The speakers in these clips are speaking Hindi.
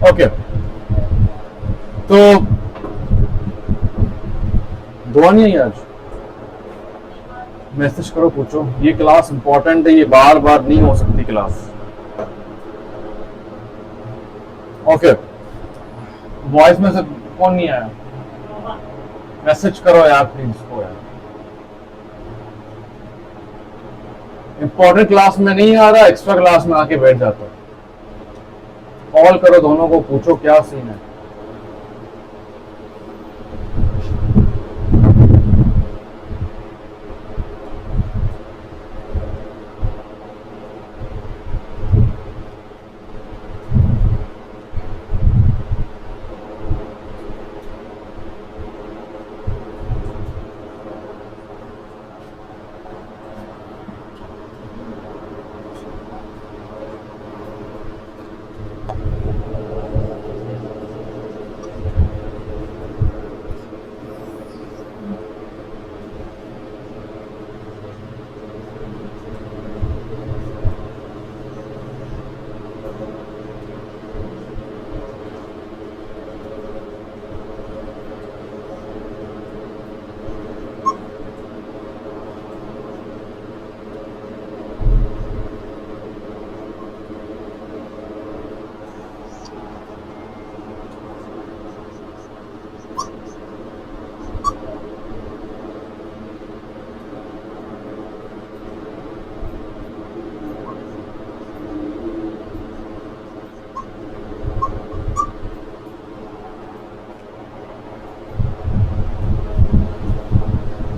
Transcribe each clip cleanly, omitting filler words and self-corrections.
ओके, तो दुआ नहीं है आज, मैसेज करो, पूछो। ये क्लास इंपॉर्टेंट है, ये बार बार नहीं हो सकती क्लास। ओके, वॉइस में से कौन नहीं आया? मैसेज करो यार प्लीज को यार। इंपॉर्टेंट क्लास में नहीं आ रहा, एक्स्ट्रा क्लास में आके बैठ जाता। कॉल करो दोनों को, पूछो क्या सीन है।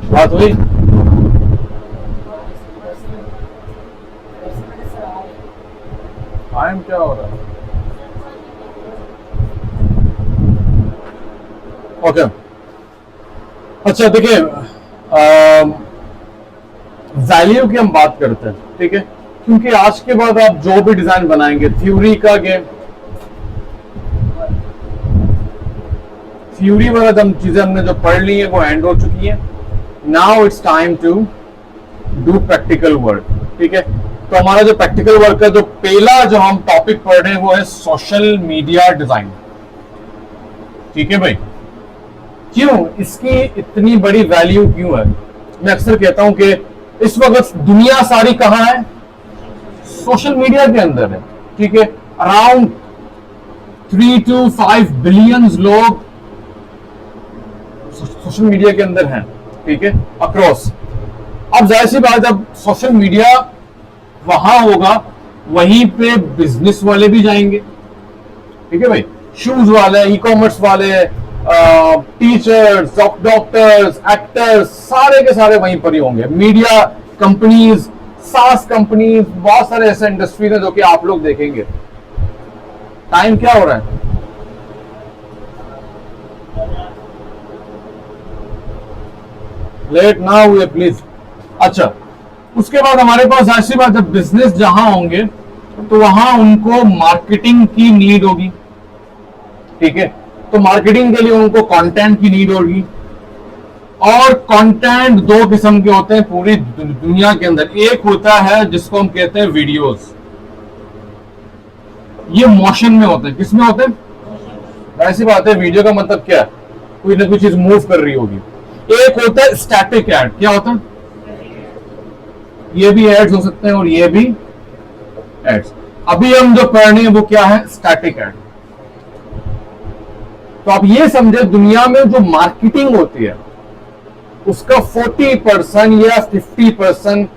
बात हुई? टाइम क्या हो रहा है? ओके, अच्छा देखिए, वैल्यू की हम बात करते हैं, ठीक है? क्योंकि आज के बाद आप जो भी डिजाइन बनाएंगे, थ्योरी का गेम, थ्योरी वाला जो चीजें हमने जो पढ़ ली है वो एंड हो चुकी है। Now it's time to do practical work, ठीक है? तो हमारा जो प्रैक्टिकल वर्क का जो पहला जो हम टॉपिक पढ़ रहे हैं वो है सोशल मीडिया डिजाइन, ठीक है भाई? क्यों इसकी इतनी बड़ी वैल्यू क्यों है? मैं अक्सर कहता हूं कि इस वक्त दुनिया सारी कहां है? सोशल मीडिया के अंदर है, ठीक है? अराउंड 3 to 5 बिलियन लोग सोशल मीडिया के अंदर हैं, ठीक है, अक्रॉस। अब जाहिर सी बात, जब सोशल मीडिया वहां होगा वहीं पे बिजनेस वाले भी जाएंगे, ठीक है भाई? शूज वाले, ई कॉमर्स वाले, टीचर्स, डॉक्टर्स, एक्टर्स, सारे के सारे वहीं पर ही होंगे। मीडिया कंपनीज, सास कंपनीज, बहुत सारे ऐसे इंडस्ट्रीज हैं जो कि आप लोग देखेंगे। टाइम क्या हो रहा है? लेट ना हुए प्लीज। अच्छा, उसके बाद हमारे पास ऐसी बात, जब बिजनेस जहां होंगे तो वहां उनको मार्केटिंग की नीड होगी, ठीक है? तो मार्केटिंग के लिए उनको कंटेंट की नीड होगी, और कंटेंट दो किस्म के होते हैं पूरी दुनिया के अंदर। एक होता है जिसको हम कहते हैं वीडियोस, ये मोशन में होते हैं। किस में होते हैं? ऐसी बात है, वीडियो का मतलब क्या है? कोई ना कोई चीज मूव कर रही होगी। एक होता है स्टैटिक एड। क्या होता है? ये भी एड्स हो सकते हैं और ये भी एड्स। अभी हम जो पढ़ रहे हैं वो क्या है? Static ad. तो आप ये समझे, दुनिया में जो मार्केटिंग होती है उसका 40% या 50%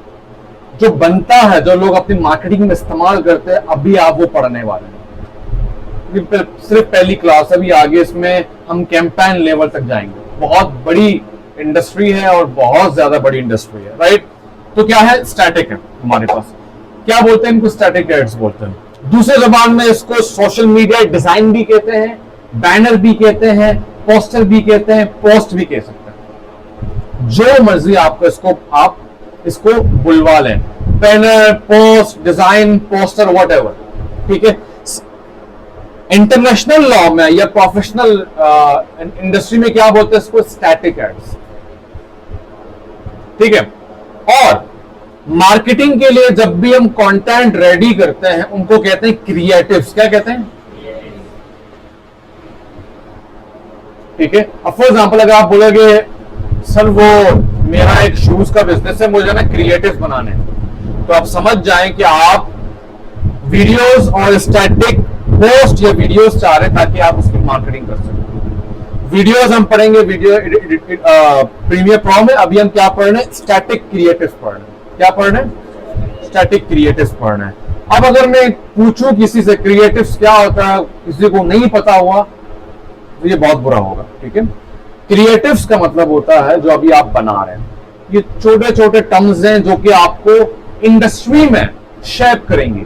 जो बनता है, जो लोग अपनी मार्केटिंग में इस्तेमाल करते हैं, अभी आप वो पढ़ने वाले हैं। सिर्फ पहली क्लास, अभी आगे इसमें हम कैंपेन लेवल तक जाएंगे। बहुत बड़ी इंडस्ट्री है और बहुत ज्यादा बड़ी इंडस्ट्री है, राइट? तो क्या है? स्टैटिक है हमारे पास। क्या बोलते हैं इनको? स्टैटिक एड्स बोलते हैं। दूसरे जबान में इसको सोशल मीडिया डिजाइन भी कहते हैं, बैनर भी कहते हैं, पोस्टर भी कहते हैं, पोस्ट भी कह सकते हैं। जो मर्जी आपको आप इसको बुलवा लें, banner, post, design, poster, whatever, ठीक है? इंटरनेशनल लॉ में या प्रोफेशनल इंडस्ट्री में क्या बोलते हैं इसको? स्टैटिक एड्स, ठीक है? और मार्केटिंग के लिए जब भी हम कंटेंट रेडी करते हैं उनको कहते हैं क्रिएटिव्स। क्या कहते हैं? ठीक है। अब फॉर एग्जाम्पल अगर आप बोलोगे सर वो मेरा एक शूज का बिजनेस है, मुझे ना क्रिएटिव बनाने हैं, तो आप समझ जाएं कि आप वीडियोस और स्टैटिक पोस्ट या वीडियोस चाह रहे हैं ताकि आप उसकी मार्केटिंग कर सकें। वीडियोस हम पढ़ेंगे वीडियो प्रीमियर प्रो में। अभी हम क्या पढ़ रहे हैं? स्टैटिक क्रिएटिव पढ़ रहे हैं। क्या पढ़ रहे हैं? स्टैटिक क्रिएटिव पढ़ रहे हैं। अब अगर मैं पूछूं किसी से क्रिएटिव्स क्या होता है, किसी को नहीं पता हुआ तो ये बहुत बुरा होगा। ठीक है, क्रिएटिव्स का मतलब होता है जो अभी आप बना रहे हैं, ये छोटे छोटे टर्म्स हैं जो कि आपको इंडस्ट्री में शेप करेंगे।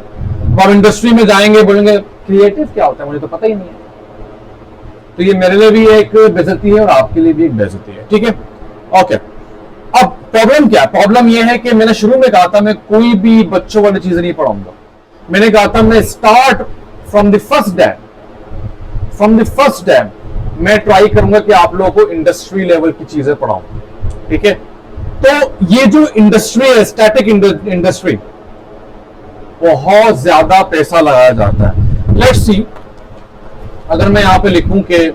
आप इंडस्ट्री में जाएंगे, बोलेंगे क्रिएटिव क्या होता है, मुझे तो पता ही नहीं है। तो ये मेरे लिए भी एक बेइज्जती है और आपके लिए भी एक बेइज्जती है। ठीक है, ओके। अब प्रॉब्लम क्या है? प्रॉब्लम यह है कि मैंने शुरू में कहा था मैं कोई भी बच्चों वाली चीजें नहीं पढ़ाऊंगा। मैंने कहा था मैं start from the first day, मैं ट्राई करूंगा कि आप लोगों को इंडस्ट्री लेवल की चीजें पढ़ाऊं। ठीक है, तो ये जो इंडस्ट्री है, स्टैटिक इंडस्ट्री, बहुत ज्यादा पैसा लगाया जाता है। लेट्स सी, अगर मैं यहां पे लिखूं कि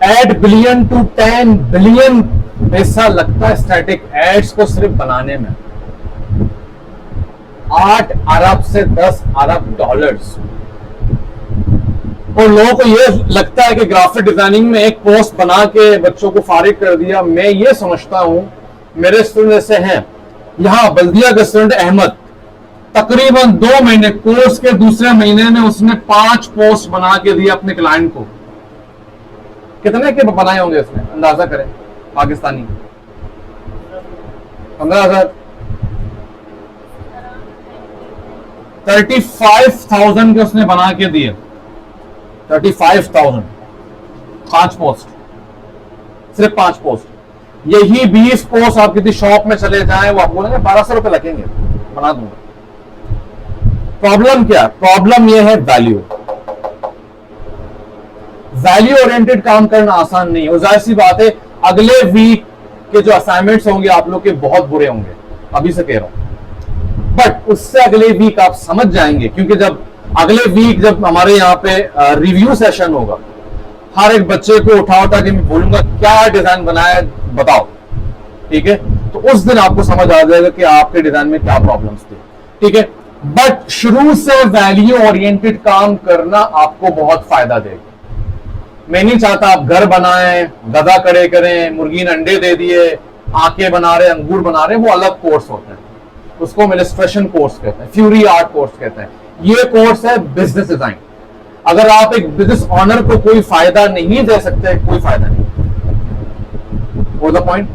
$8 billion to 10 billion पैसा लगता है स्टैटिक एड्स को सिर्फ बनाने में। 8 अरब से 10 अरब डॉलर्स। और लोगों को यह लगता है कि ग्राफिक डिजाइनिंग में एक पोस्ट बना के बच्चों को फारिग कर दिया। मैं ये समझता हूं, मेरे स्टूडेंट ऐसे हैं यहां, बल्दिया का स्टूडेंट अहमद, तकरीबन 2 महीने कोर्स के दूसरे महीने में उसने 5 पोस्ट बना के दिए अपने क्लाइंट को। कितने के बनाए होंगे उसने, अंदाजा करें? पाकिस्तानी 15,000, 35,000 के उसने बना के दिए। 35,000, 5 पोस्ट, सिर्फ 5 पोस्ट। यही 20 पोस्ट आप किसी शॉप में चले जाएं, वो आप बोलेंगे 1200 रुपए लगेंगे, बना दूंगा। प्रॉब्लम क्या? प्रॉब्लम यह है वैल्यू ओरिएंटेड काम करना आसान नहीं है। जाहिर सी बात है, अगले वीक के जो असाइनमेंट्स होंगे आप लोग के बहुत बुरे होंगे, अभी से कह रहा हूं। बट उससे अगले वीक आप समझ जाएंगे, क्योंकि जब अगले वीक जब हमारे यहाँ पे रिव्यू सेशन होगा, हर एक बच्चे को उठा के मैं बोलूंगा क्या डिजाइन बनाया बताओ। ठीक है, तो उस दिन आपको समझ आ जाएगा कि आपके डिजाइन में क्या प्रॉब्लम्स थे। ठीक है, बट शुरू से वैल्यू ओरिएंटेड काम करना आपको बहुत फायदा देगा। मैं नहीं चाहता आप घर बनाएं, गधा खड़े करें, मुर्गी ने अंडे दे दिए, आंखें बना रहे, अंगूर बना रहे, वो अलग कोर्स होते हैं। उसको इलस्ट्रेशन कोर्स कहते हैं, फ्यूरी आर्ट कोर्स कहते हैं। ये कोर्स है बिजनेस डिजाइन। अगर आप एक बिजनेस ऑनर को कोई फायदा नहीं दे सकते, कोई फायदा नहीं। वो द पॉइंट।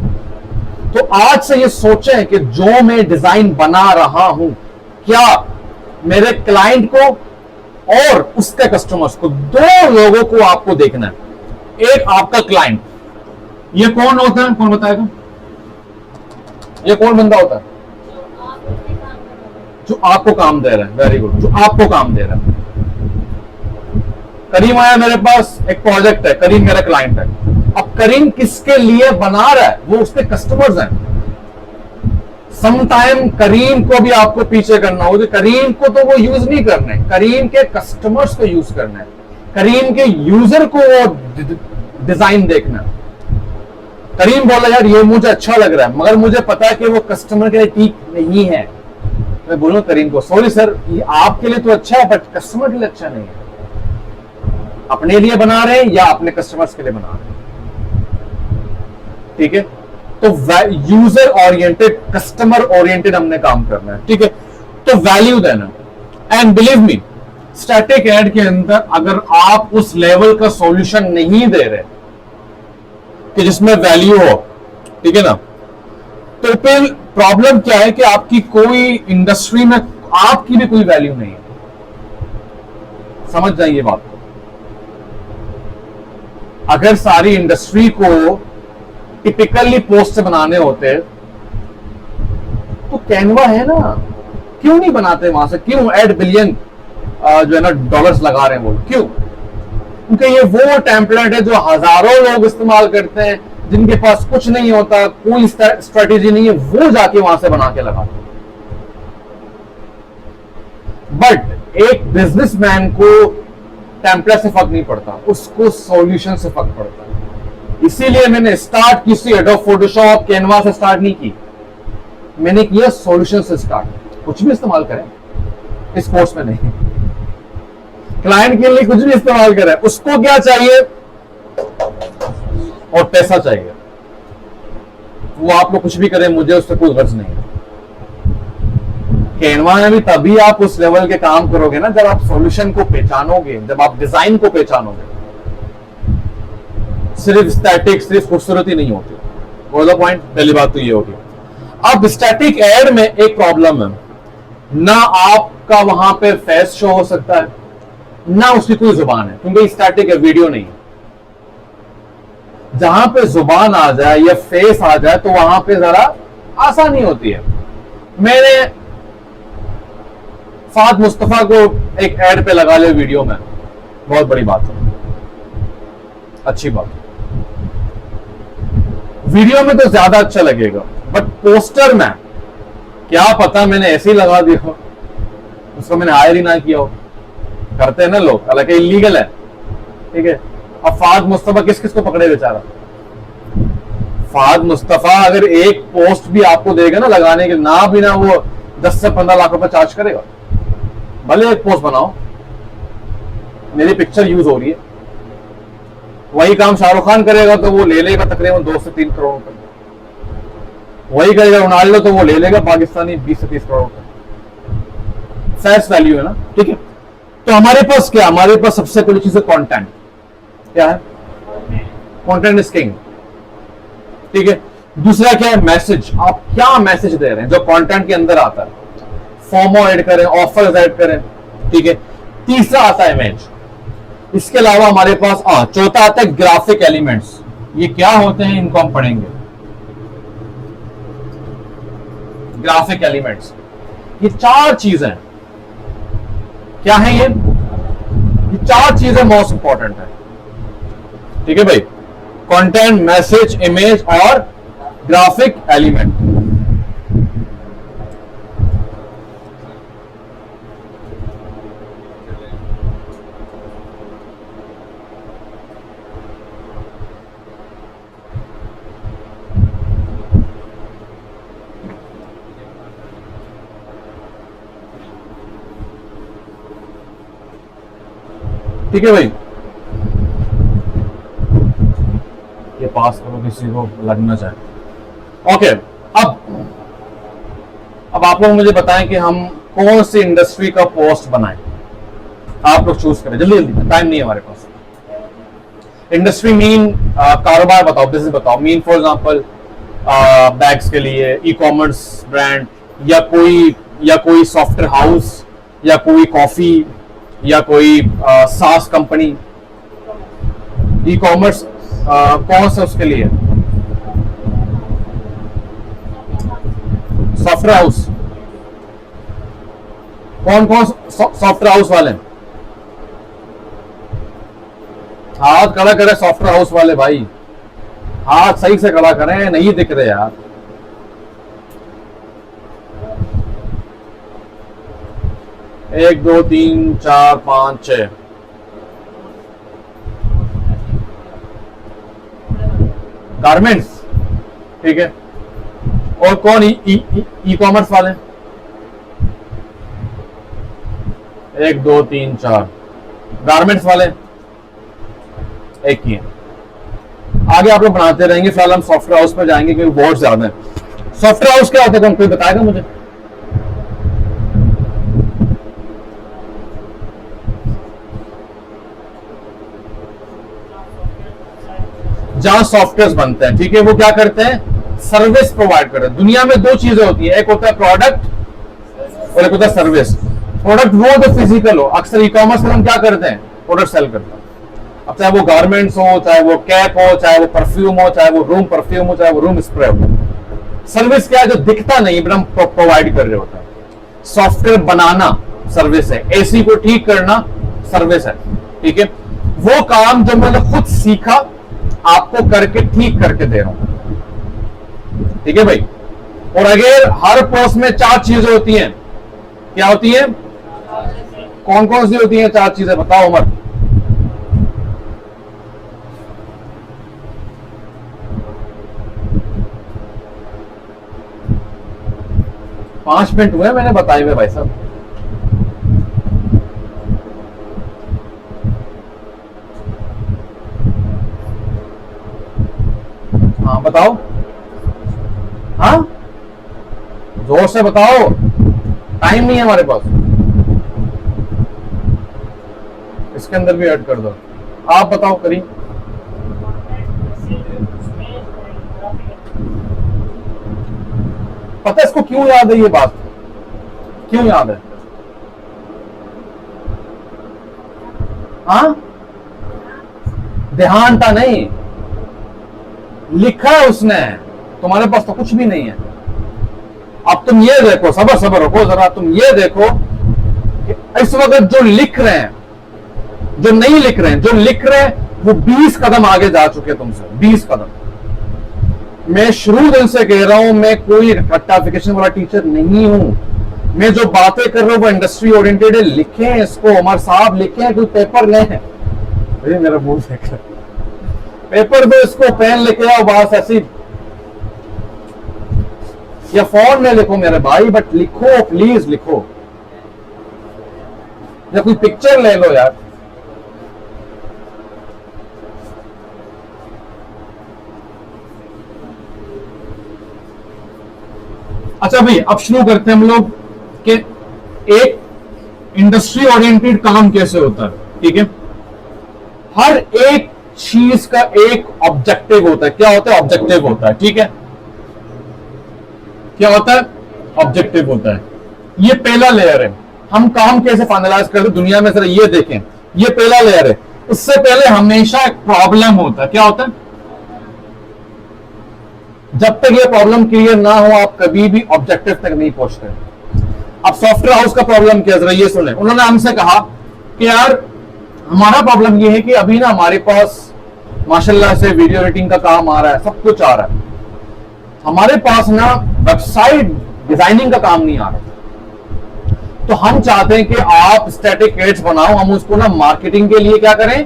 तो आज से ये सोचें कि जो मैं डिजाइन बना रहा हूं, क्या मेरे क्लाइंट को और उसके कस्टमर्स को, 2 लोगों को आपको देखना है। एक आपका क्लाइंट, ये कौन होता है? कौन बताएगा? ये कौन बंदा होता है? जो आपको काम दे रहा है। वेरी गुड, जो आपको काम दे रहा है। करीम आया मेरे पास, एक प्रोजेक्ट है, करीम मेरा क्लाइंट है। अब करीम किसके लिए बना रहा है? वो उसके कस्टमर्स हैं। समटाइम करीम को भी आपको पीछे करना होगा। करीम को तो वो यूज नहीं करना है, करीम के कस्टमर्स को यूज करना है, करीम के यूजर को वो डिजाइन देखना है। करीम बोला यार ये मुझे अच्छा लग रहा है, मगर मुझे पता है कि वो कस्टमर के लिए ठीक नहीं है। मैं बोलूं करीम को, सॉरी सर, ये आपके लिए तो अच्छा है बट कस्टमर के लिए अच्छा नहीं है। अपने लिए बना रहे हैं या अपने कस्टमर्स के लिए बना रहे हैं? ठीक है, तो यूजर ओरिएंटेड, कस्टमर ओरिएंटेड हमने काम करना है। ठीक है, तो वैल्यू देना। And believe me, static ad के अंदर अगर आप उस लेवल का सॉल्यूशन नहीं दे रहे, कि जिसमें वैल्यू हो, ठीक है ना। तो फिर प्रॉब्लम क्या है कि आपकी कोई इंडस्ट्री में आपकी भी कोई वैल्यू नहीं है। समझ जाइए बात को। अगर सारी इंडस्ट्री को टिपिकली पोस्ट बनाने होते तो कैनवा है ना, क्यों नहीं बनाते वहां से? क्यों एड बिलियन जो है ना डॉलर्स लगा रहे हैं वो, क्यों? क्योंकि ये वो टेम्पलेट है जो हजारों लोग इस्तेमाल करते हैं, जिनके पास कुछ नहीं होता, कोई स्ट्रेटेजी नहीं है, वो जाके वहां से बना के लगाते। बट एक बिजनेसमैन को टेम्पलेट से फर्क नहीं पड़ता, उसको सॉल्यूशन से फर्क पड़ता है। इसीलिए मैंने स्टार्ट किसी एडोब फोटोशॉप कैनवा से स्टार्ट नहीं की, मैंने किया सॉल्यूशन से स्टार्ट। कुछ भी इस्तेमाल करें इस कोर्स में नहीं, क्लाइंट के लिए कुछ भी इस्तेमाल करें, उसको क्या चाहिए और पैसा चाहिए। वो आप लोग कुछ भी करें, मुझे उससे कोई गर्ज नहीं है। कैनवा में भी तभी आप उस लेवल के काम करोगे ना जब आप सॉल्यूशन को पहचानोगे, जब आप डिजाइन को पहचानोगे। सिर्फ स्टैटिक, सिर्फ खूबसूरती नहीं होती। वो द पॉइंट, पहली बात तो ये होगी। अब स्टैटिक एड में एक प्रॉब्लम है, ना आपका वहां पे फेस शो हो सकता है, ना उसकी कोई जुबान है, क्योंकि स्टैटिक है, वीडियो नहीं है। जहां पे जुबान आ जाए या फेस आ जाए तो वहां पे जरा आसानी होती है। मैंने फाद मुस्तफा को एक एड पे लगा लिया वीडियो में, बहुत बड़ी बात है, अच्छी बात। वीडियो में तो ज्यादा अच्छा लगेगा, बट पोस्टर में क्या पता मैंने ऐसे ही लगा दिया हो, उसको मैंने हायर ही ना किया हो। करते हैं ना लोग, हालांकि इलीगल है, ठीक है। अब फाद मुस्तफा किस किस को पकड़े बेचारा? फाद मुस्तफा अगर एक पोस्ट भी आपको देगा ना लगाने के, ना भी ना वो 10 से 15 लाख रुपए चार्ज करेगा। भले एक पोस्ट बनाओ, मेरी पिक्चर यूज हो रही है, वही काम शाहरुख खान करेगा तो वो ले लेगा तकरीबन 2 से 3 करोड़ रुपए। वही करेगा रोनाल्डो तो वो ले लेगा पाकिस्तानी 20 से 30 करोड़ रुपए। फेस वैल्यू है ना, ठीक है। तो हमारे पास क्या, हमारे पास सबसे पहली चीज है कंटेंट। क्या है? कंटेंट इज किंग, ठीक है। दूसरा क्या है? मैसेज। आप क्या मैसेज दे रहे हैं जो कंटेंट के अंदर आता है। फॉर्मो ऐड करें, ऑफर्स ऐड करें, ठीक है। तीसरा आता है इमेज। इसके अलावा हमारे पास चौथा आता है ग्राफिक एलिमेंट्स। ये क्या होते हैं इनको हम पढ़ेंगे। ग्राफिक एलिमेंट्स, ये 4 चीजें क्या है? ये 4 चीजें मोस्ट इंपॉर्टेंट है, ठीक है भाई। कंटेंट, मैसेज, इमेज और ग्राफिक एलिमेंट। ठीक है भाई, ये पास करो, किसी को लगना चाहे। ओके, अब आप लोग मुझे बताएं कि हम कौन सी इंडस्ट्री का पोस्ट बनाएं। आप लोग चूज करें जल्दी जल्दी, टाइम नहीं है हमारे पास। इंडस्ट्री मीन कारोबार बताओ, बिजनेस बताओ। मीन फॉर एग्जांपल बैग्स के लिए ई कॉमर्स ब्रांड, या कोई सॉफ्टवेयर हाउस, या कोई कॉफी, या कोई सास कंपनी। ई कॉमर्स कौन सा उसके लिए? Software house. कौन कौन सॉफ्टवेयर हाउस वाले? हाथ खड़ा करें सॉफ्टवेयर हाउस वाले भाई, हाथ सही से खड़ा करें, नहीं दिख रहे यार। एक, दो, 3, 4, 5, 6। गारमेंट्स, ठीक है। और कौन? ई कॉमर्स वाले? 1, 2, 3, 4। गारमेंट्स वाले एक ही है। आगे आप लोग बनाते रहेंगे, फिलहाल हम सॉफ्टवेयर हाउस पर जाएंगे क्योंकि बहुत ज्यादा है। सॉफ्टवेयर हाउस क्या होता है, कोई बताएगा मुझे? जहां सॉफ्टवेयर बनते हैं, ठीक है, वो क्या करते हैं, सर्विस प्रोवाइड करते हैं। दुनिया में दो चीजें होती है, एक होता है प्रोडक्ट और एक होता है सर्विस। प्रोडक्ट वो जो फिजिकल हो, अक्सर ई कॉमर्स में हम क्या करते हैं, प्रोडक्ट सेल करते हैं। अब चाहे वो गारमेंट्स हो, चाहे वो कैप हो, चाहे वो परफ्यूम हो, चाहे वो रूम परफ्यूम हो, चाहे वो रूम स्प्रे हो। सर्विस क्या है, जो दिखता नहीं बट हम प्रोवाइड कर रहे होते हैं। सॉफ्टवेयर बनाना सर्विस है, एसी को ठीक करना सर्विस है, ठीक है। वो काम जो मैंने खुद सीखा आपको करके ठीक करके दे रहा हूं, ठीक है भाई। और अगर हर पोस्ट में 4 चीजें होती हैं, क्या होती है, कौन कौन सी होती हैं 4 चीजें, बताओ उमर। 5 मिनट हुए मैंने बताए हुए भाई साहब। हाँ बताओ, हाँ जोर से बताओ, टाइम नहीं है हमारे पास। इसके अंदर भी ऐड कर दो, आप बताओ करीम। पता है इसको क्यों याद है, ये बात क्यों याद है, हाँ ध्यान था नहीं, लिखा है उसने, तुम्हारे पास तो कुछ भी नहीं है। अब तुम ये देखो, सबर सबर रखो जरा, तुम ये देखो कि इस वक्त जो लिख रहे हैं, जो नहीं लिख रहे हैं, जो लिख रहे हैं वो 20 कदम आगे जा चुके हैं तुमसे, 20 कदम। मैं शुरू दिन से कह रहा हूं, मैं कोई रट्टाफिकेशन वाला टीचर नहीं हूं। मैं जो बातें कर रहा हूं वो इंडस्ट्री ओरिएंटेड है। लिखें इसको, उमर साहब लिखें, कोई पेपर नहीं है, मेरा मुंह देख रहा, पेपर दो इसको, पेन लेके आओ, बस ऐसी, या फोन में लिखो मेरे भाई, बट लिखो प्लीज लिखो, या कोई पिक्चर ले लो यार। अच्छा भाई, अब शुरू करते हैं हम लोग कि एक इंडस्ट्री ओरिएंटेड काम कैसे होता है, ठीक है। हर एक चीज का एक ऑब्जेक्टिव होता है। क्या होता है, ऑब्जेक्टिव होता है, ठीक है। क्या होता है, ऑब्जेक्टिव होता है। ये पहला लेयर है। हम काम कैसे फाइनलाइज करते हैं दुनिया में, जरा ये देखें, ये पहला लेयर है। उससे पहले हमेशा एक प्रॉब्लम होता है। क्या होता है, जब तक ये प्रॉब्लम क्लियर ना हो आप कभी भी ऑब्जेक्टिव तक नहीं पहुंचते। अब सॉफ्टवेयर हाउस का प्रॉब्लम क्या, जरा ये सुने। उन्होंने हमसे कहा कि यार हमारा प्रॉब्लम ये है कि अभी ना हमारे पास माशाल्लाह से वीडियो एडिटिंग का काम आ रहा है, सब कुछ आ रहा है, हमारे पास ना वेबसाइट डिजाइनिंग का काम नहीं आ रहा। तो हम चाहते हैं कि आप स्टैटिक एड्स बनाओ, हम उसको ना मार्केटिंग के लिए क्या करें,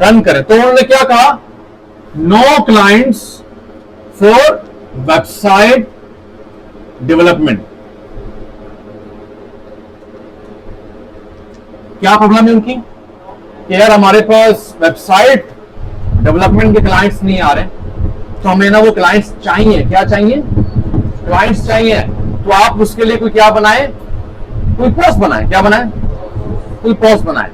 रन करें। तो उन्होंने क्या कहा, know clients for website development. क्या प्रॉब्लम है उनकी कि यार हमारे पास वेबसाइट डेवलपमेंट के क्लाइंट्स नहीं आ रहे, तो हमें ना वो क्लाइंट्स चाहिए। क्या चाहिए, क्लाइंट्स चाहिए। तो आप उसके लिए कोई क्या बनाए, कोई पोस्ट बनाए। क्या बनाए, कोई पोस्ट बनाए,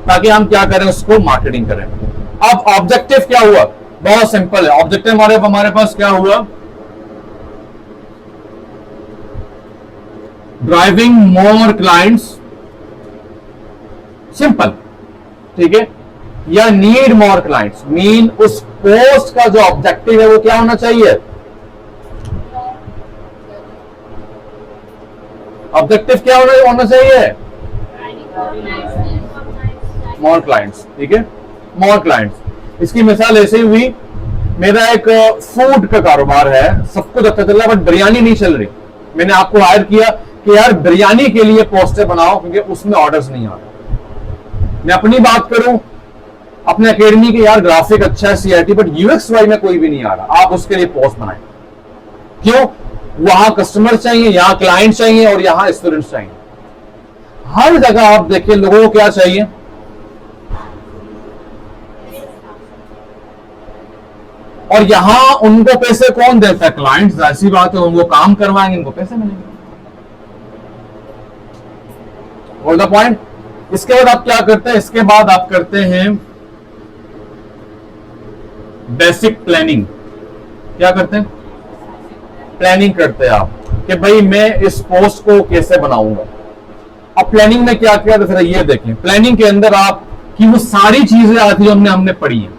ताकि हम क्या करें, उसको मार्केटिंग करें। अब ऑब्जेक्टिव क्या हुआ, बहुत सिंपल है। ऑब्जेक्टिव हमारे पास क्या हुआ, ड्राइविंग मोर क्लाइंट्स, सिंपल, ठीक है, या नीड मोर क्लाइंट्स। मीन उस पोस्ट का जो ऑब्जेक्टिव है वो क्या होना चाहिए, ऑब्जेक्टिव क्या होना चाहिए, मोर क्लाइंट्स, ठीक है, मोर क्लाइंट्स। इसकी मिसाल ऐसे ही हुई, मेरा एक फूड का कारोबार है, सब कुछ अच्छा चल रहा है, बट बिरयानी नहीं चल रही। मैंने आपको हायर किया कि यार बिरयानी के लिए पोस्टर बनाओ, क्योंकि उसमें ऑर्डर्स नहीं आ रहे। मैं अपनी बात करूं, अपने एकेडमी के, यार ग्राफिक अच्छा है, सीआईटी, बट यूएक्स वाई में कोई भी नहीं आ रहा। आप उसके लिए पोस्ट बनाएं। क्यों, वहां कस्टमर चाहिए, यहां क्लाइंट चाहिए, और यहां स्टूडेंट्स चाहिए। हर जगह आप देखिए लोगों को क्या चाहिए, और यहां उनको पैसे कौन देता है, क्लाइंट्स। ऐसी बात है, उनको काम करवाएंगे, इनको पैसे मिलेंगे। All the point. इसके बाद आप क्या करते हैं, इसके बाद आप करते हैं बेसिक प्लानिंग, क्या करते हैं? प्लानिंग करते हैं आप कि भाई मैं इस पोस्ट को कैसे बनाऊंगा। अब प्लानिंग में क्या किया, तो जरा ये देखें, प्लानिंग के अंदर आप की वो सारी चीजें आती जो हमने पढ़ी है,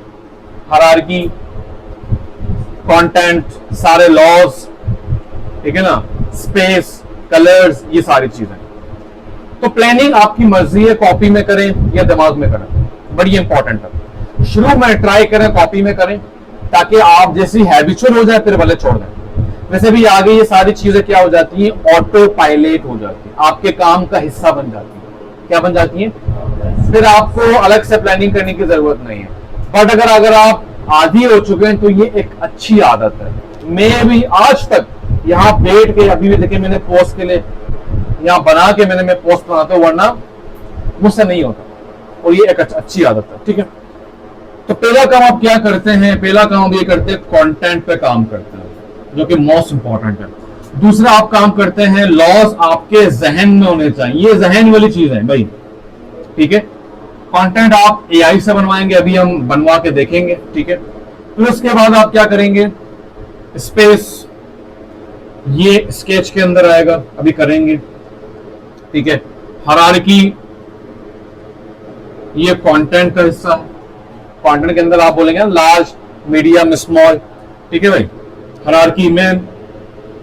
हायरार्की, कंटेंट, सारे लॉज, ठीक है ना, स्पेस, कलर्स, ये सारी चीजें। तो प्लानिंग आपकी मर्जी है, कॉपी में करें या दिमाग में करें, बड़ी इंपॉर्टेंट है। शुरू में ट्राई करें कॉपी में करें, ताकि आप जैसी हैबिचुअल हो जाए फिर भले छोड़ दें। वैसे भी आगे ये सारी चीजें क्या हो जाती हैं, ऑटो पायलट हो जाती है, आपके काम का हिस्सा बन जाती है। क्या बन जाती है? फिर आपको अलग से प्लानिंग करने की जरूरत नहीं है। बट अगर आप आदी हो चुके हैं तो ये एक अच्छी आदत है। मैं भी आज तक यहाँ बैठ के, अभी भी देखिए मैंने पोस्ट के लिए यहाँ बना के मैं पोस्ट बनाता हूँ, वरना मुझसे नहीं होता, और ये एक अच्छी आदत है। ठीक है, तो पहला काम आप क्या करते हैं? पहला काम आप ये करते हैं, कंटेंट पे काम करते हैं, जो कि मोस्ट इंपॉर्टेंट है। दूसरा आप काम करते हैं, लॉज आपके जहन में होने चाहिए, ये जहन वाली चीज है भाई। ठीक है, कंटेंट आप एआई से बनवाएंगे, अभी हम बनवा के देखेंगे। ठीक है, फिर उसके बाद आप क्या करेंगे, स्पेस, ये स्केच के अंदर आएगा, अभी करेंगे। ठीक है, हायरार्की, ये कंटेंट का हिस्सा है, कंटेंट के अंदर आप बोलेंगे लार्ज, मीडियम, स्मॉल। ठीक है भाई, हायरार्की में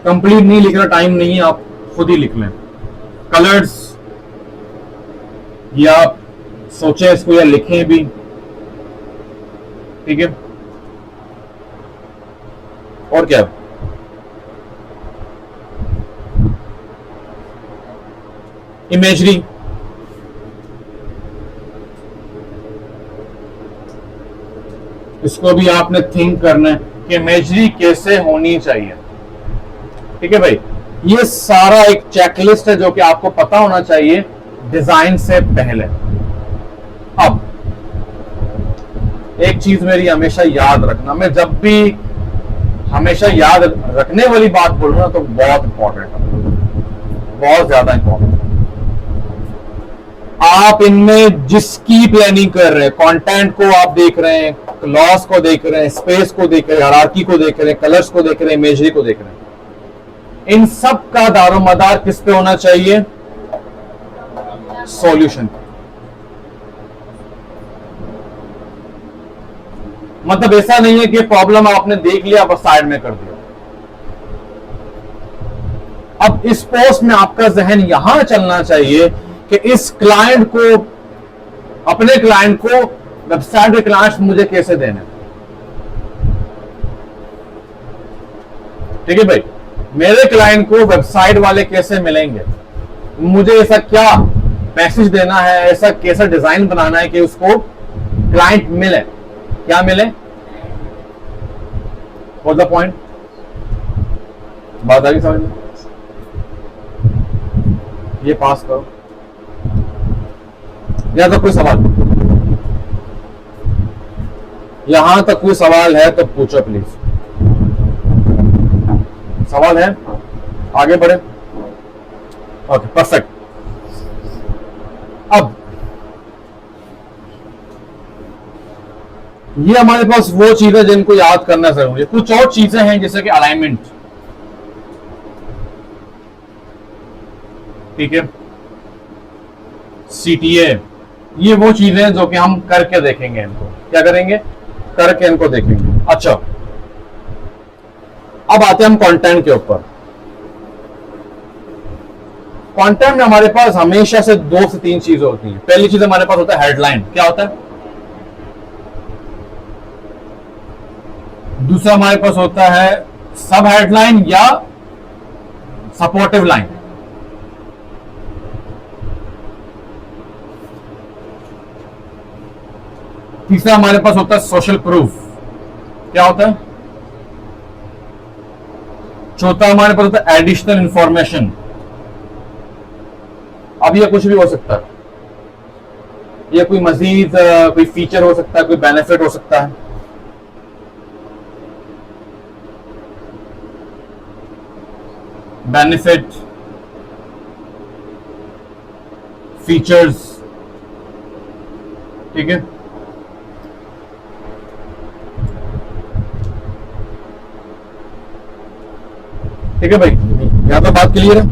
कंप्लीट नहीं लिख रहा, टाइम नहीं है, आप खुद ही लिख लें। कलर्स, या आप सोचें इसको या लिखें भी। ठीक है, और क्या, इमेजरी, इसको भी आपने थिंक करना है कि इमेजरी कैसे होनी चाहिए। ठीक है भाई, ये सारा एक चेकलिस्ट है जो कि आपको पता होना चाहिए डिजाइन से पहले। अब एक चीज मेरी हमेशा याद रखना, मैं जब भी हमेशा याद रखने वाली बात बोलूंगा तो बहुत इंपॉर्टेंट है, बहुत ज्यादा इंपॉर्टेंट। आप इनमें जिसकी प्लानिंग कर रहे हैं, कंटेंट को आप देख रहे हैं, लॉस को देख रहे हैं, स्पेस को देख रहे हैं, हायरार्की को देख रहे हैं, कलर्स को देख रहे हैं, इमेजरी को देख रहे हैं, इन सब का दारोमदार किस पे होना चाहिए? सॉल्यूशन। मतलब ऐसा नहीं है कि प्रॉब्लम आपने देख लिया बस साइड में कर दिया। अब इस पोस्ट में आपका जहन यहां चलना चाहिए कि इस क्लाइंट को, अपने क्लाइंट को वेबसाइट के क्लाइंट्स मुझे कैसे देने। ठीक है भाई, मेरे क्लाइंट को वेबसाइट वाले कैसे मिलेंगे, मुझे ऐसा क्या मैसेज देना है, ऐसा कैसा डिजाइन बनाना है कि उसको क्लाइंट मिले। क्या मिले? What the point? बात आ गई समझ में? ये पास करो, या तो कोई सवाल, यहां तक कोई सवाल है तो पूछो प्लीज। सवाल है? आगे बढ़े। Okay, perfect. अब ये हमारे पास वो चीजें जिनको याद करना जरूरी है। कुछ और चीजें हैं जैसे कि अलाइनमेंट। ठीक है, सीटीए, ये वो चीजें जो कि हम करके देखेंगे। इनको क्या करेंगे? करके इनको देखेंगे। अच्छा, अब आते हैं हम कंटेंट के ऊपर। कंटेंट में हमारे पास हमेशा से 2 से 3 चीजें होती हैं। पहली चीज हमारे पास होता है हेडलाइन। क्या होता है? दूसरा हमारे पास होता है सब हेडलाइन या सपोर्टिव लाइन। तीसरा हमारे पास होता है सोशल प्रूफ। क्या होता है? चौथा हमारे पास होता है एडिशनल इंफॉर्मेशन। अब यह कुछ भी हो सकता है, यह कोई मजीद कोई फीचर हो सकता है, कोई बेनिफिट हो सकता है। Benefit, features. ठीक है, ठीक है भाई, यहां पे बात क्लियर है।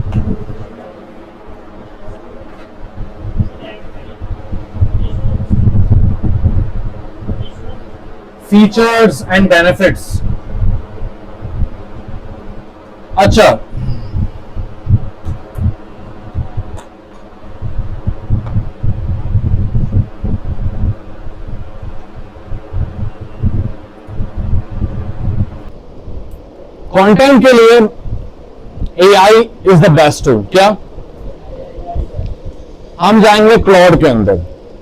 Features and benefits. अच्छा, कंटेंट के लिए AI is the best tool. क्या हम जाएंगे क्लॉड के अंदर,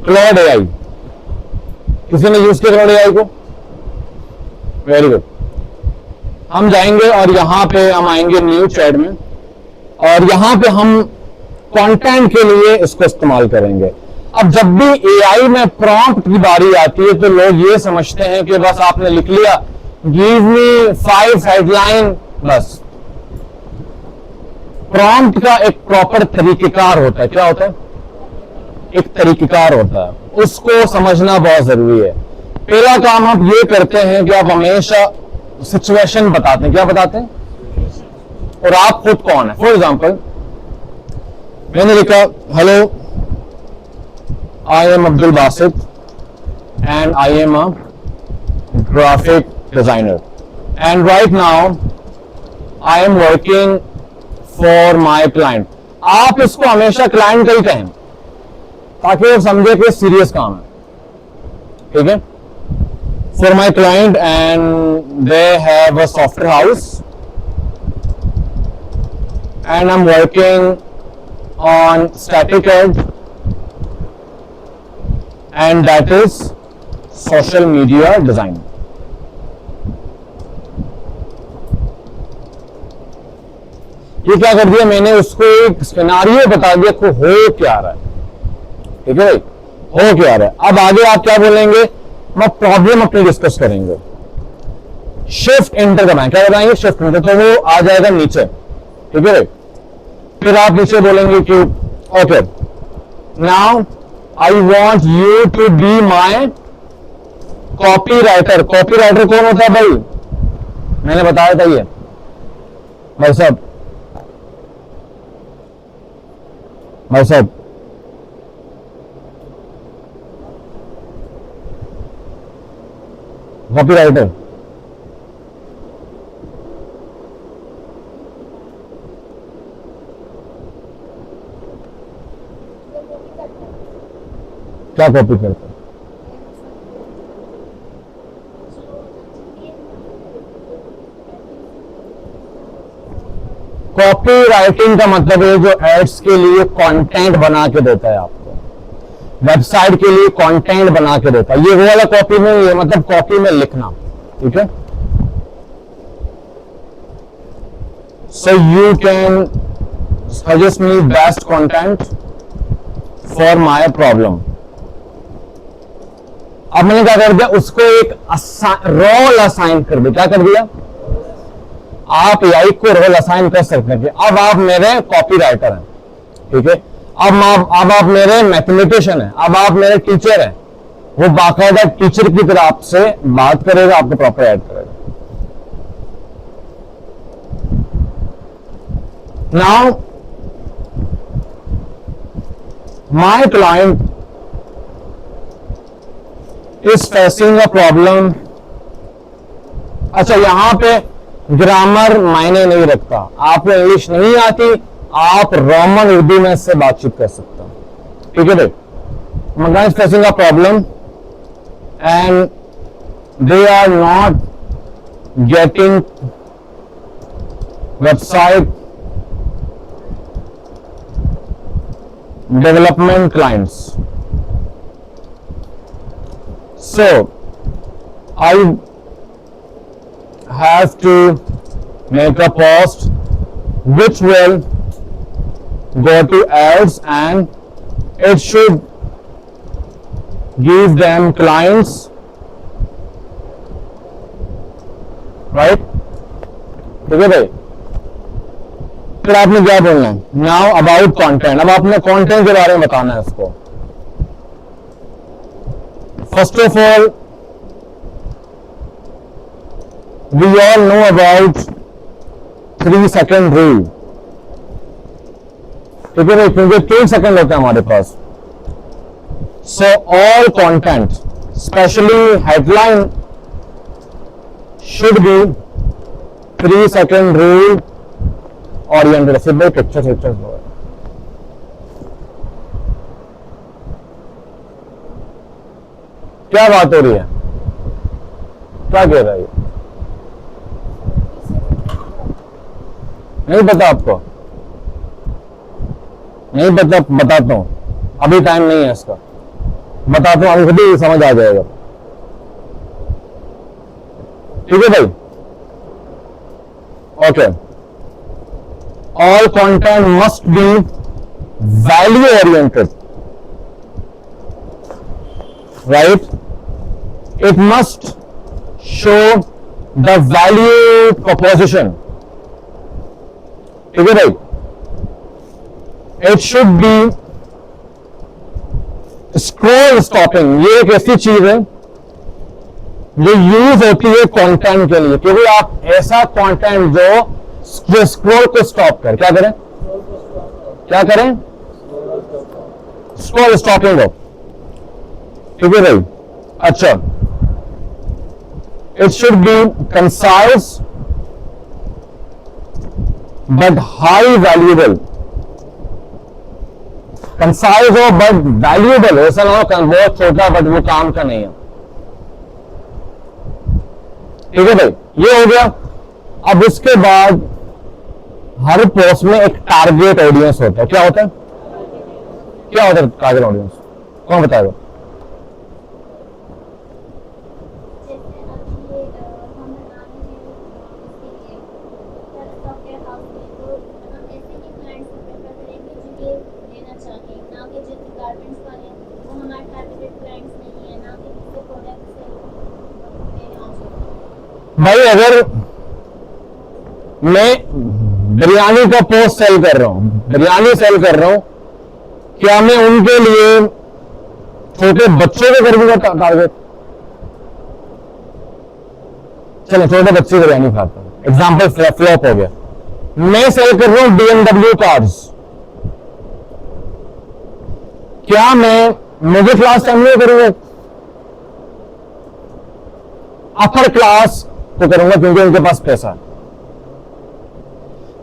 क्लॉड एआई, किसी ने यूज किया क्लॉड एआई को? Very good. हम जाएंगे और यहां पे हम आएंगे न्यू चैट में, और यहां पे हम कंटेंट के लिए इसको इस्तेमाल करेंगे। अब जब भी एआई में प्रॉम्प्ट की बारी आती है तो लोग ये समझते हैं कि बस आपने लिख लिया गिव मी 5 हेडलाइन, बस। प्रॉम्प्ट का एक प्रॉपर तरीकेकार होता है। क्या होता है? एक तरीकेकार होता है, उसको समझना बहुत जरूरी है। पहला काम आप ये करते हैं कि आप हमेशा सिचुएशन बताते हैं। क्या बताते हैं? और आप खुद कौन है। फॉर एग्जाम्पल मैंने लिखा hello I am Abdul Basit and I am a graphic designer and right now I am working for my client. आप इसको हमेशा क्लाइंट का ही कहें ताकि वो समझे कि सीरियस काम है। ठीक है? For my client and they have a software house and I am working on static ad and that is social media design. ये क्या कर दिया मैंने, उसको एक सिनेरियो बता दिया को हो क्या रहा है। ठीक है भाई, हो क्या रहा है। अब आगे आप क्या बोलेंगे, हम प्रॉब्लम अपनी डिस्कस करेंगे। शिफ्ट एंटर करना है। क्या बताएंगे? शिफ्ट एंटर, तो वो आ जाएगा नीचे। ठीक है भाई, फिर आप नीचे बोलेंगे कि okay now I want you to be my copy writer. Copy writer कौन होता है भाई? मैंने बताया था ये भाई साहब, भाई साहब कॉपी राइटर। क्या कॉपी करता है? कॉपी राइटिंग का मतलब है जो एड्स के लिए कंटेंट बना के देता है आपको, वेबसाइट के लिए कंटेंट बना के देता है। ये वो वाला कॉपी में, ये मतलब कॉपी में लिखना। ठीक है? So you can suggest me best content for my problem. अब मैंने क्या कर दिया, उसको एक रोल असाइन कर दिया। क्या कर दिया? आप एआई को रोल असाइन कर सकते हैं। अब आप मेरे कॉपी राइटर हैं। ठीक है? अब आप मेरे मैथमेटिशियन हैं, अब आप मेरे टीचर हैं। वो बाकायदा टीचर की तरह आपसे बात करेगा, आपको प्रॉपर ऐड करेगा। Now my client is facing a problem. अच्छा, यहां पे ग्रामर मायने नहीं रखता। आपको इंग्लिश नहीं आती, आप रोमन उर्दू में से बातचीत कर सकते हो। ठीक है भाई? My guy is facing a problem and they are not getting website development clients. So I have to make a post which will go to ads and it should give them clients, right? ठीक है भाई? फिर आपने क्या बोलना है? Now about content. अब आपने कंटेंट के बारे में बताना है उसको। First of all we all know about 3 second rule, ठीक है भाई, क्योंकि 3 सेकंड होते हैं हमारे पास। So all content specially headline should be 3 second rule oriented. फिर भाई पिक्चर क्या बात हो रही है, क्या कह रहा है ये? नहीं पता आपको? नहीं पता, बताता हूं, अभी टाइम नहीं है इसका, बताता हूं, आपको खुद ही समझ आ जाएगा, ठीक है भाई? Okay, all content must be value oriented, right? It must show the value proposition, ठीक है भाई? It should be scroll stopping, ये एक ऐसी चीज है जो यूज होती है कंटेंट के लिए, क्योंकि आप ऐसा कंटेंट जो स्क्रॉल को स्टॉप कर, क्या करें, क्या करें, स्क्रॉल स्टॉपिंग हो, ठीक है भाई? अच्छा, it should be concise but high valuable, concise हो but valuable, ऐसा ना हो बहुत छोटा बट वो काम का नहीं है, ठीक है भाई? ये हो गया। अब इसके बाद हर पोस्ट में एक टारगेट ऑडियंस होता है। क्या होता है, क्या होता है टारगेट ऑडियंस? कौन बताएगा? भाई अगर मैं बिरयानी का पोस्ट सेल कर रहा हूं, बिरयानी सेल कर रहा हूं, क्या मैं उनके लिए छोटे बच्चों को कर दूंगा टारगेट? चलो छोटे बच्चे बिरयानी खाते हैं, एग्जाम्पल फ्लॉप हो गया। मैं सेल कर रहा हूं BMW कार्स, क्या मैं मिडिल क्लास फैमिली करूंगा? अपर क्लास तो करूंगा क्योंकि उनके पास पैसा है।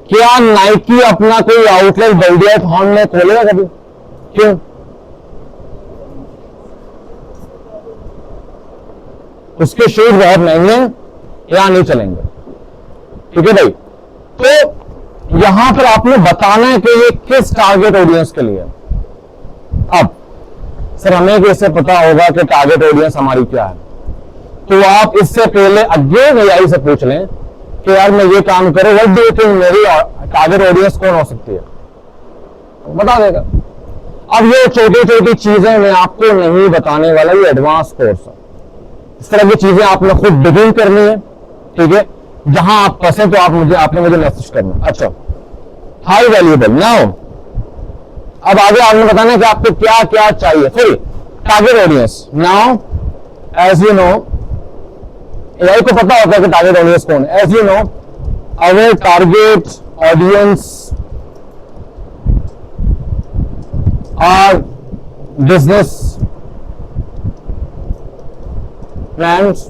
क्या नाइकी अपना कोई आउटलेट बल्दिया थान में खोलेगा कभी? क्यों? उसके शूज बहुत महंगे हैं, यहां नहीं चलेंगे, ठीक है भाई? तो यहां पर आपने बताना है कि ये किस टारगेट ऑडियंस के लिए। अब सर हमें कैसे पता होगा कि टारगेट ऑडियंस हमारी क्या है? तो आप इससे पहले अगेन एआई से पूछ लें कि यार मैं ये काम करूं, व्हाट डू यू थिंक मेरी टारगेट ऑडियंस कौन हो सकती है? बता देगा। अब ये छोटी छोटी चीजें मैं आपको नहीं बताने वाला, ये एडवांस कोर्स है। इस तरह की चीजें आपने खुद बिगिन करनी है, ठीक है? जहां आप फंसे तो आपने मुझे मैसेज करना। अच्छा, हाई वैल्यूएबल। नाउ अब आगे आपने बताना है कि आपको क्या क्या चाहिए। फिर target audience. Now as you know, AI को पता होता है कि टारगेट ऑडियंस कौन है। As you know, our target audience are business friends,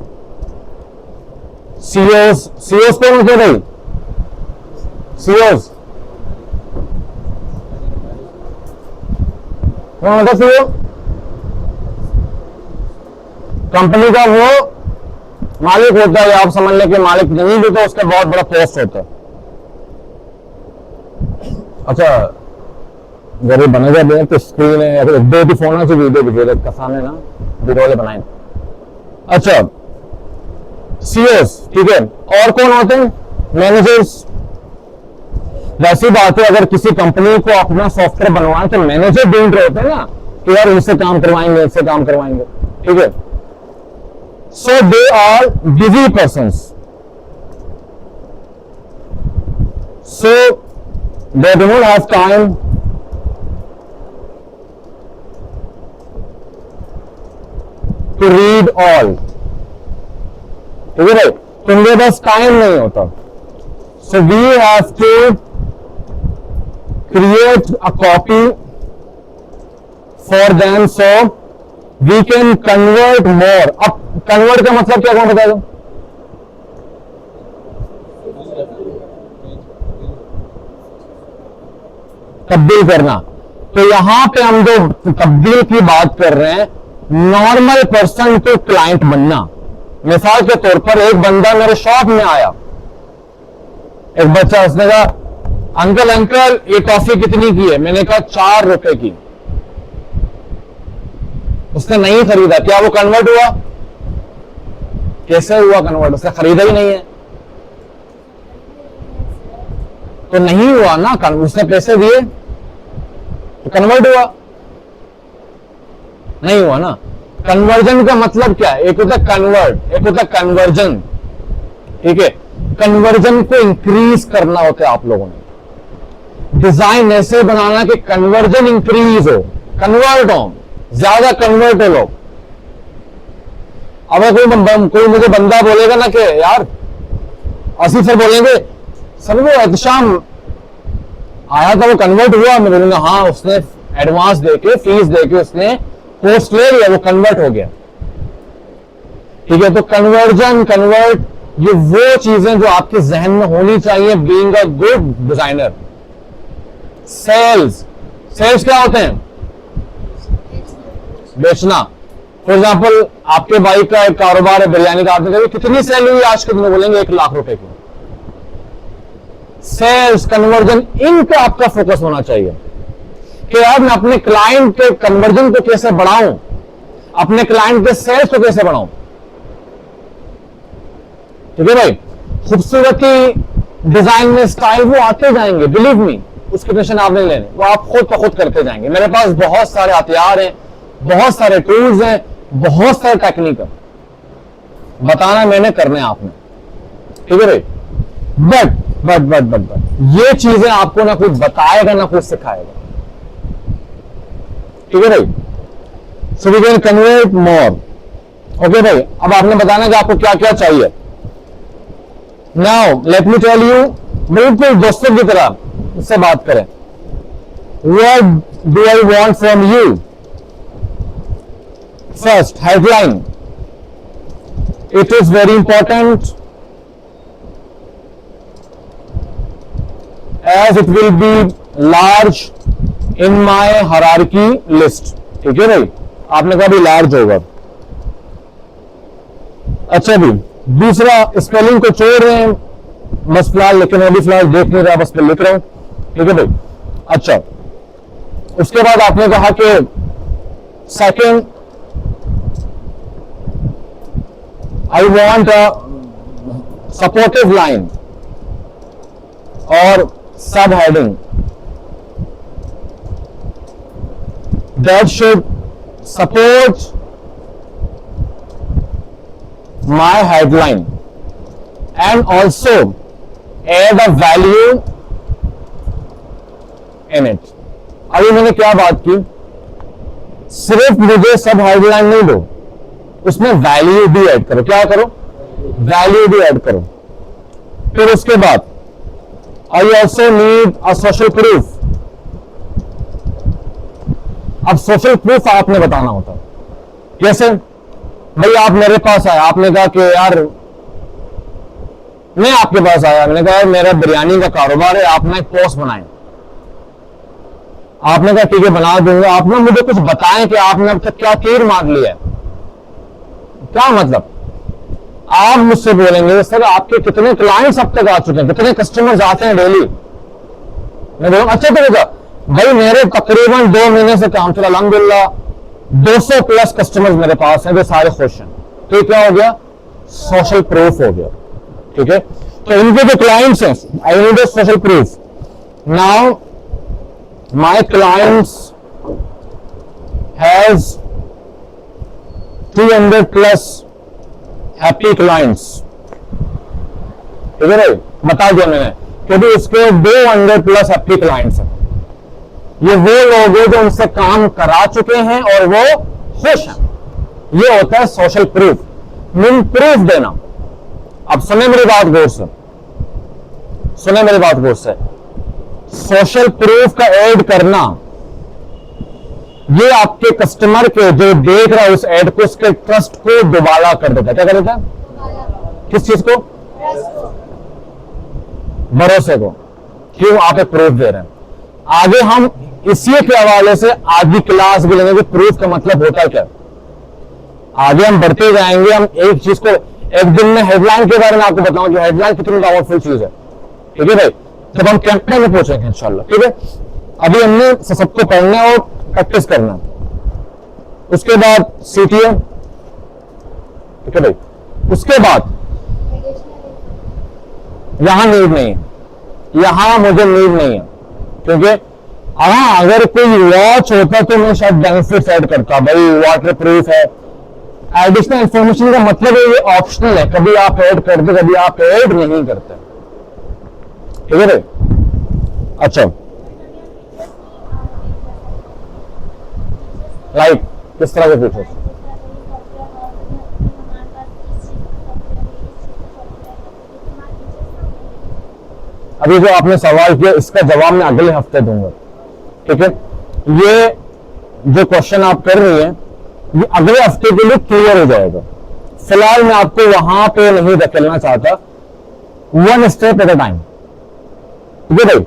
CEOs. CEOs कौन होते भाई? सीओस कौन होता? सीओ कंपनी का वो मालिक होता है, आप समझ लें कि मालिक नहीं भी तो उसका बहुत बड़ा पोस्ट होता है। अच्छा, जरूर बनेगा भी तो स्क्रीन है, अगर दो भी फोन से वीडियो वीडियो कसाने ना वीडियो वाले बनाए। अच्छा, सीओस, ठीक है। और कौन होते हैं? मैनेजर्स। वैसी बात है, अगर किसी कंपनी को अपना सॉफ्टवेयर बनवाए तो मैनेजर ढूंढ रहे होते हैं ना कि यार इनसे काम करवाएंगे, इससे काम करवाएंगे, ठीक है? So they are busy persons. So they do not have time to read all. ठीक है भाई? तो उनके पास टाइम नहीं होता। So we have to create a copy for them so we can convert more. अब convert का मतलब क्या, कौन बता दो? तब्दील करना। तो यहां पे हम जो तब्दील की बात कर रहे हैं, नॉर्मल पर्सन को क्लाइंट बनना। मिसाल के तौर पर एक बंदा मेरे शॉप में आया, एक बच्चा, उसने कहा अंकल अंकल ये कॉफी कितनी की है? मैंने कहा 4 रुपए की। उसने नहीं खरीदा, क्या वो कन्वर्ट हुआ? कैसे हुआ कन्वर्ट? उसने खरीदा ही नहीं है तो नहीं हुआ ना। उसने पैसे दिए तो कन्वर्ट हुआ? नहीं हुआ ना। कन्वर्जन का मतलब क्या है? एक होता है कन्वर्ट, एक होता है कन्वर्जन। ठीक है, कन्वर्जन को इंक्रीज करना होता है आप लोगों ने। डिजाइन ऐसे बनाना कि कन्वर्जन इंक्रीज हो, कन्वर्ट हो, ज्यादा कन्वर्ट हो लोग। अब कोई मुझे बंदा बोलेगा ना कि यार, असली सर बोलेंगे सर वो एहतशाम आया था वो कन्वर्ट हुआ, मैं बोलूंगा हाँ उसने एडवांस देके फीस देके उसने कोर्स ले लिया, वो कन्वर्ट हो गया। ठीक है, तो कन्वर्जन, कन्वर्ट, ये वो चीजें जो आपके जहन में होनी चाहिए being a good designer. Sales, sales क्या होते हैं? बेचना। फॉर एग्जाम्पल आपके भाई का एक कारोबार है बिरयानी का, आपने कितनी सेल हुई आज के दिन? बोलेंगे 1 लाख रुपए की। सेल्स, कन्वर्जन, इन पे आपका फोकस होना चाहिए कि यार मैं अपने क्लाइंट के कन्वर्जन को कैसे बढ़ाऊं, अपने क्लाइंट के सेल्स को कैसे बढ़ाऊं। ठीक है भाई, खूबसूरती, डिजाइन में स्टाइल वो आते जाएंगे, बिलीव मी, उसके टेंशन आप नहीं लेने, वो आप खुद ब खुद करते जाएंगे। मेरे पास बहुत सारे हथियार हैं, बहुत सारे टूल्स हैं, बहुत सारे टेक्निक है, बताना मैंने, करने आपने। ठीक है भाई, बट ये चीजें आपको ना कुछ बताएगा ना कुछ सिखाएगा। ठीक है भाई, so we can convert more. Okay भाई, अब आपने बताना कि आपको क्या क्या चाहिए। Now let me tell you, बिल्कुल दोस्तों की तरह उससे बात करें। What do I want from you? First, headline. It is very important as it will be large in my hierarchy list। ठीक है भाई, आपने कहा भी लार्ज होगा। अच्छा भी, दूसरा स्पेलिंग को छोड़ रहे हैं बस फिलहाल, लेकिन अभी फिलहाल देख नहीं रहा, बस मैं लिख रहा हूं। ठीक है भाई, अच्छा उसके बाद आपने कहा कि second, I want a supportive line और सब heading that should support my headline and also add a value in it। अभी मैंने क्या बात की? सिर्फ मुझे सब हेडलाइन नहीं दो, उसमें वैल्यू भी ऐड करो। क्या करो? वैल्यू भी ऐड करो। फिर उसके बाद I also need a social proof। अब सोशल प्रूफ आपने बताना होता है। कैसे भाई? आप मेरे पास आए, आपने कहा कि यार, मैं आपके पास आया, मैंने कहा मेरा बिरयानी का कारोबार है, आप ना एक पोस्ट बनाएं। आपने कहा ठीक है बना दूंगा। आप ना मुझे कुछ बताएं कि आपने अब तक क्या तीर मार लिया है। क्या मतलब? आप मुझसे बोलेंगे सर आपके कितने क्लाइंट्स अब तक आ चुके हैं, कितने कस्टमर्स आते हैं डेली? मैं बोलूँ अच्छा तो भाई मेरे तकरीबन 2 महीने से काम चला, अल्हम्दुलिल्लाह 200 प्लस कस्टमर्स मेरे पास हैं जो सारे खुश हैं। तो ये क्या हो गया? सोशल प्रूफ हो गया। ठीक है, तो इनके जो क्लाइंट्स हैं, I need a social proof. Now my clients has 200 plus happy clients. ठीक है भाई, बता दिया मैंने, क्योंकि उसके 200 प्लस हैप्पी क्लाइंट्स हैं। ये वो लोग हैं जो उनसे काम करा चुके हैं और वो खुश हैं। ये होता है सोशल प्रूफ, मीन प्रूफ देना। अब सुने मेरी बात गौर से, सुने मेरी बात गौर से, सोशल प्रूफ का ऐड करना, ये आपके कस्टमर के जो देख रहा है उस ऐड को, उसके ट्रस्ट को दोबारा कर देता है। क्या कर देता है? किस चीज को? भरोसे को। क्यों? आप एक प्रूफ दे रहे हैं। आगे हम इसी के हवाले से आधी क्लास भी लेंगे कि प्रूफ का मतलब होता क्या। आगे हम बढ़ते जाएंगे। हम एक चीज को, एक दिन में हेडलाइन के बारे में आपको बताऊं कि हेडलाइन कितनी पावरफुल चीज है। ठीक है भाई, जब हम कैंपेन में पहुंचेंगे इंशाल्लाह। ठीक है, अभी हमने सबको पढ़ना और प्रैक्टिस करना, उसके बाद सीटीए। ठीक है भाई, उसके बाद यहां नीड नहीं है, यहां मुझे नीड नहीं है, क्योंकि हाँ अगर कोई वॉच होता तो मैं शायद बेनिफिट्स ऐड करता। भाई वाटर प्रूफ है, एडिशनल इंफॉर्मेशन का मतलब है ये ऑप्शनल है, कभी आप ऐड करते कभी आप ऐड नहीं करते। ठीक है भाई, अच्छा लाइक किस तरह के फीचर्स? अभी जो आपने सवाल किया इसका जवाब मैं अगले हफ्ते दूंगा। ठीक है, ये जो क्वेश्चन आप कर रही हैं ये अगले हफ्ते के लिए क्लियर हो जाएगा। फिलहाल मैं आपको वहां पे नहीं धकेलना चाहता, one step at a time. ठीक है भाई,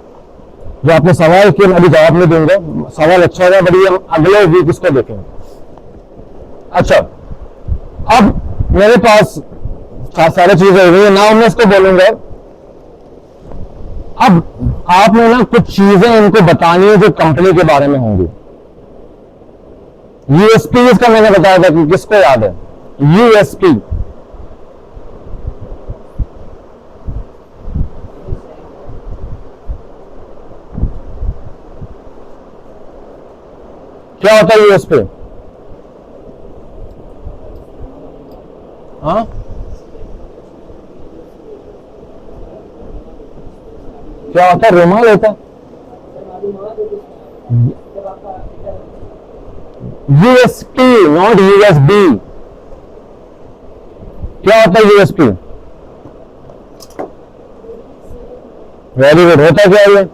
जो आपने सवाल किया मैं अभी जवाब नहीं दूंगा, सवाल अच्छा होगा बड़ी, हम अगले वीक इसको देखेंगे। अच्छा, अब मेरे पास सारी चीजें हो गई, ना मैं इसको बोलूंगा। अब आपने ना कुछ चीजें इनको बतानी है जो कंपनी के बारे में होंगी। यूएसपी इसका मैंने बताया था कि किसको याद है? यूएसपी क्या होता है? यूएसपी हाँ, क्या होता है? रुमाल होता है। USP not USB. क्या होता है यूएसपी? Very good. होता क्या है ये?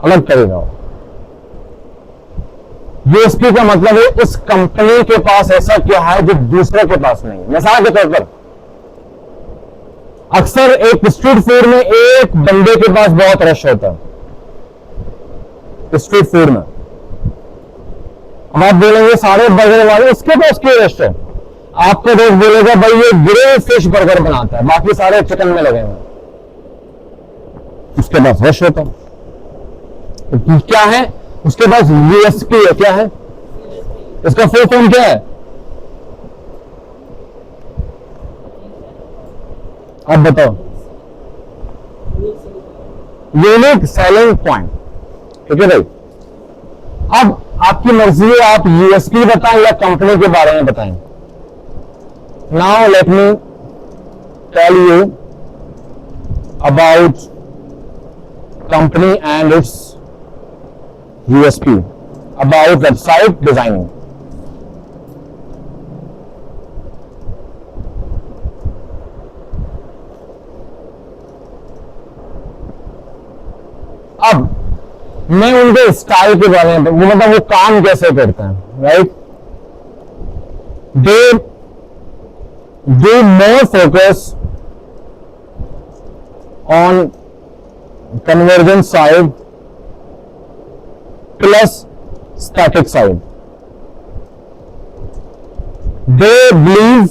अलग करेगा। यूएसपी का मतलब है उस कंपनी के पास ऐसा क्या है जो दूसरे के पास नहीं है। मिसाल के तौर पर अक्सर एक स्ट्रीट फूड में एक बंदे के पास बहुत रश होता है, स्ट्रीट फूड में। अब आप बोलेंगे सारे बर्गर वाले उसके पास क्यों रश है? आपका दोस्त बोलेगा भाई ये ग्रिल फिश बर्गर बनाता है, बाकी सारे चिकन में लगे हुए, उसके पास रश होता है। तो क्या है? उसके पास यूएसपी है। क्या है इसका फुल फॉर्म? क्या है? आप बताओ। Unique selling point. ठीक है भाई, अब आपकी मर्जी है, आप यूएसपी बताएं या कंपनी के बारे में बताएं। Now let me tell you about company and it's USP, about website designing. अब मैं उनके स्टाइल के बारे में, वो मतलब वो काम कैसे करते हैं, right? They do more focus on conversion side plus static side. They believe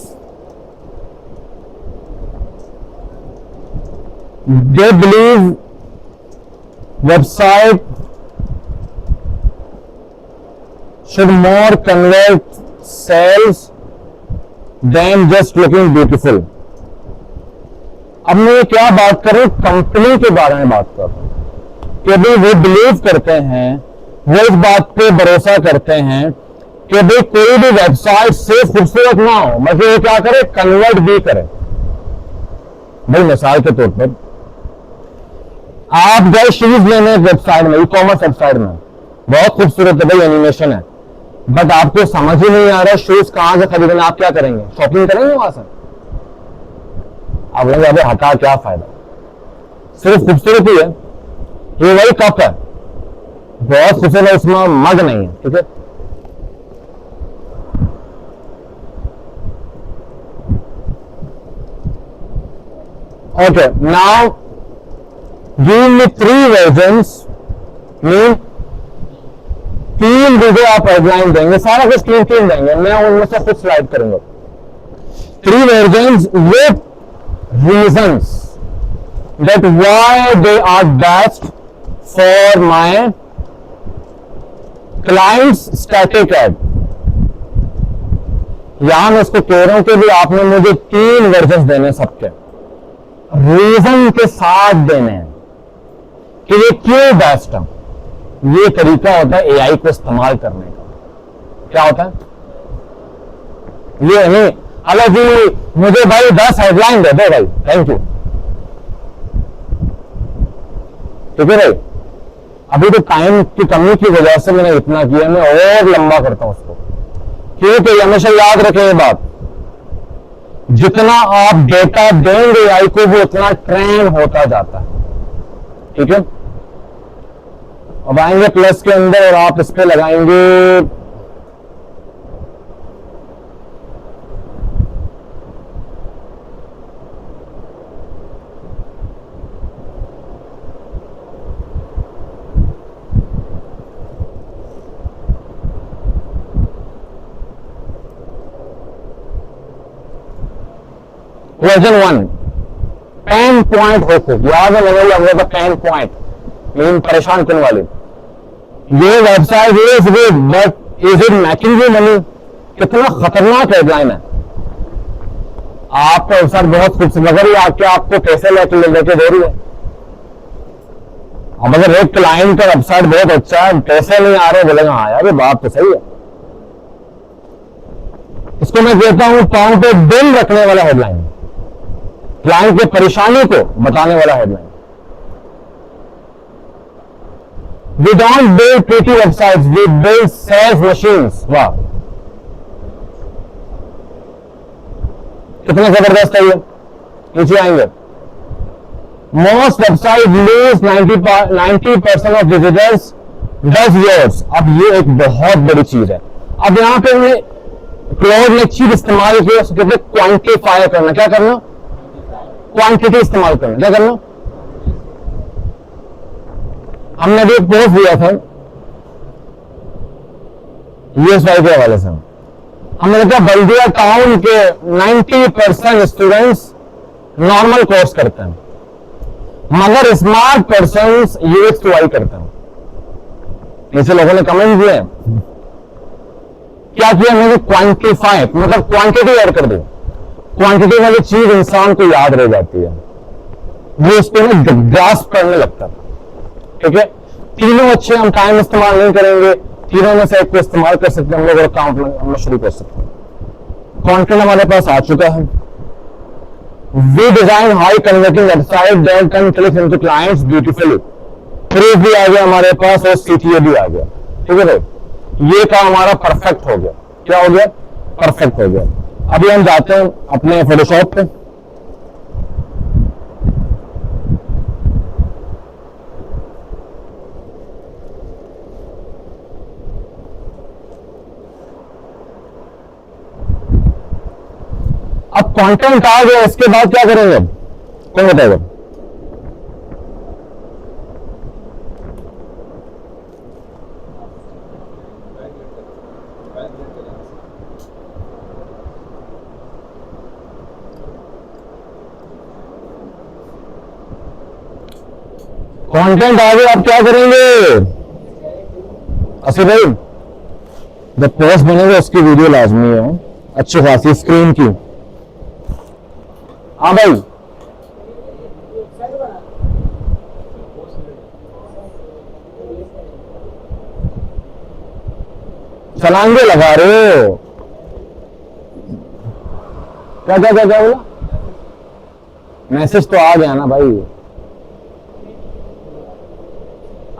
website should more convert sales than just looking beautiful. अब मैं क्या बात कर रहा हूं? कंपनी के बारे में बात कर रहा हूं कि भाई वो बिलीव करते हैं, वो इस बात पे भरोसा करते हैं कि भाई कोई भी वेबसाइट सिर्फ खूबसूरत ना हो, मतलब वो क्या करे? कन्वर्ट भी करे। भाई मिसाल के तौर पर आप गए शूज लेने वेबसाइट में, ई कॉमर्स वेबसाइट में, बहुत खूबसूरत है भाई, एनिमेशन है, बट आपको समझ ही नहीं आ रहा शूज कहां से खरीदना, आप क्या करेंगे? शॉपिंग करेंगे वहां से? आप बोलेंगे अबे हटा क्या फायदा, सिर्फ खूबसूरती है। ये वही कप है, बहुत खूबसूरत है, उसमें मग नहीं है, ठीक है। Okay, now give me 3 versions, mean 3 video आप हेडलाइन देंगे, सारा कुछ 3 देंगे, मैं उनमें से कुछ स्लाइड करूंगा। 3 versions with reasons that why they are best for my clients static ad। यहां मैं इसको कह रहा हूं कि भी आपने मुझे 3 वर्जन देने सबके, रीजन के साथ देने हैं कि ये क्यों बेस्ट है। ये तरीका होता है एआई को इस्तेमाल करने का। क्या होता है ये नहीं, हेलो जी मुझे भाई 10 हेडलाइन दे दो भाई, थैंक यू, ठीक है भाई। अभी तो टाइम की कमी की वजह से मैंने इतना किया, मैं और लंबा करता हूं उसको, क्योंकि हमेशा याद रखें ये बात, जितना आप डेटा देंगे एआई को वो उतना ट्रेन होता जाता है, ठीक है। अब आएंगे प्लस के अंदर और आप इस पे लगाएंगे वर्जन 1 पेन पॉइंट होको, याद है मैंने लगा था पेन पॉइंट मीन परेशान करने वाली। ये website is good but is it making you money, कितना खतरनाक हेडलाइन है। आपका वेबसाइट बहुत खूबसूरत लग रही है, आके आपको पैसे लेके दे रही है। अब अगर एक क्लाइंट का वेबसाइट बहुत अच्छा है, पैसे नहीं आ रहे, बोलेगा हाँ यार ये बात तो सही है। इसको मैं कहता हूं पांव पे दिन रखने वाला हेडलाइन, क्लाइंट की परेशानी को बताने वाला headline. We don't build pretty websites, we build sales machines। वाह कितना जबरदस्त है ये। नीचे आएंगे, most website lose 90% of visitors does yours. अब ये एक बहुत बड़ी चीज है। अब यहां पे हमने क्लाउड ने चीज इस्तेमाल की, उसको कहते हैं क्वांटिफाई करना। क्या करना? क्वांटिटी इस्तेमाल करना। क्या करना? हमने भी एक पोस्ट दिया था यूएसवाई के हवाले से, हमने कहा बल्दिया टाउन के 90% स्टूडेंट्स नॉर्मल कोर्स करते हैं, मगर स्मार्ट पर्सन्स यूएक्स टू आई करते हैं। ऐसे लोगों ने कमेंट दिए। क्या किया मैंने? क्वांटिफाई, मतलब क्वांटिटी ऐड कर दी। क्वांटिटी वाली चीज इंसान को याद रह जाती है, वो उसको ना ग्रास्प करने लगता है। ठीक है, तीनों अच्छे, हम टाइम इस्तेमाल नहीं करेंगे, तीनों में से एक को इस्तेमाल कर सकते हैं हम लोग और काम हम शुरू कर सकते हैं। कंटेंट हमारे पास आ चुका है। We design high converting website that can click into clients beautifully. Proof भी आ गया हमारे पास और सीटीए भी आ गया। ठीक है भाई, ये काम हमारा परफेक्ट हो गया। क्या हो गया? परफेक्ट हो गया। अभी हम जाते हैं अपने फोटोशॉप पे। अब कंटेंट आ गया, इसके बाद क्या करेंगे? कौन बताएगा? कंटेंट आ गया, अब क्या करेंगे? असली भाई जब पोस्ट बनेगा उसकी वीडियो लाजमी है, अच्छी खासी स्क्रीन की। हाँ भाई, छलांगे लगा रहे हो? क्या क्या क्या क्या बोला? मैसेज तो आ गया ना भाई।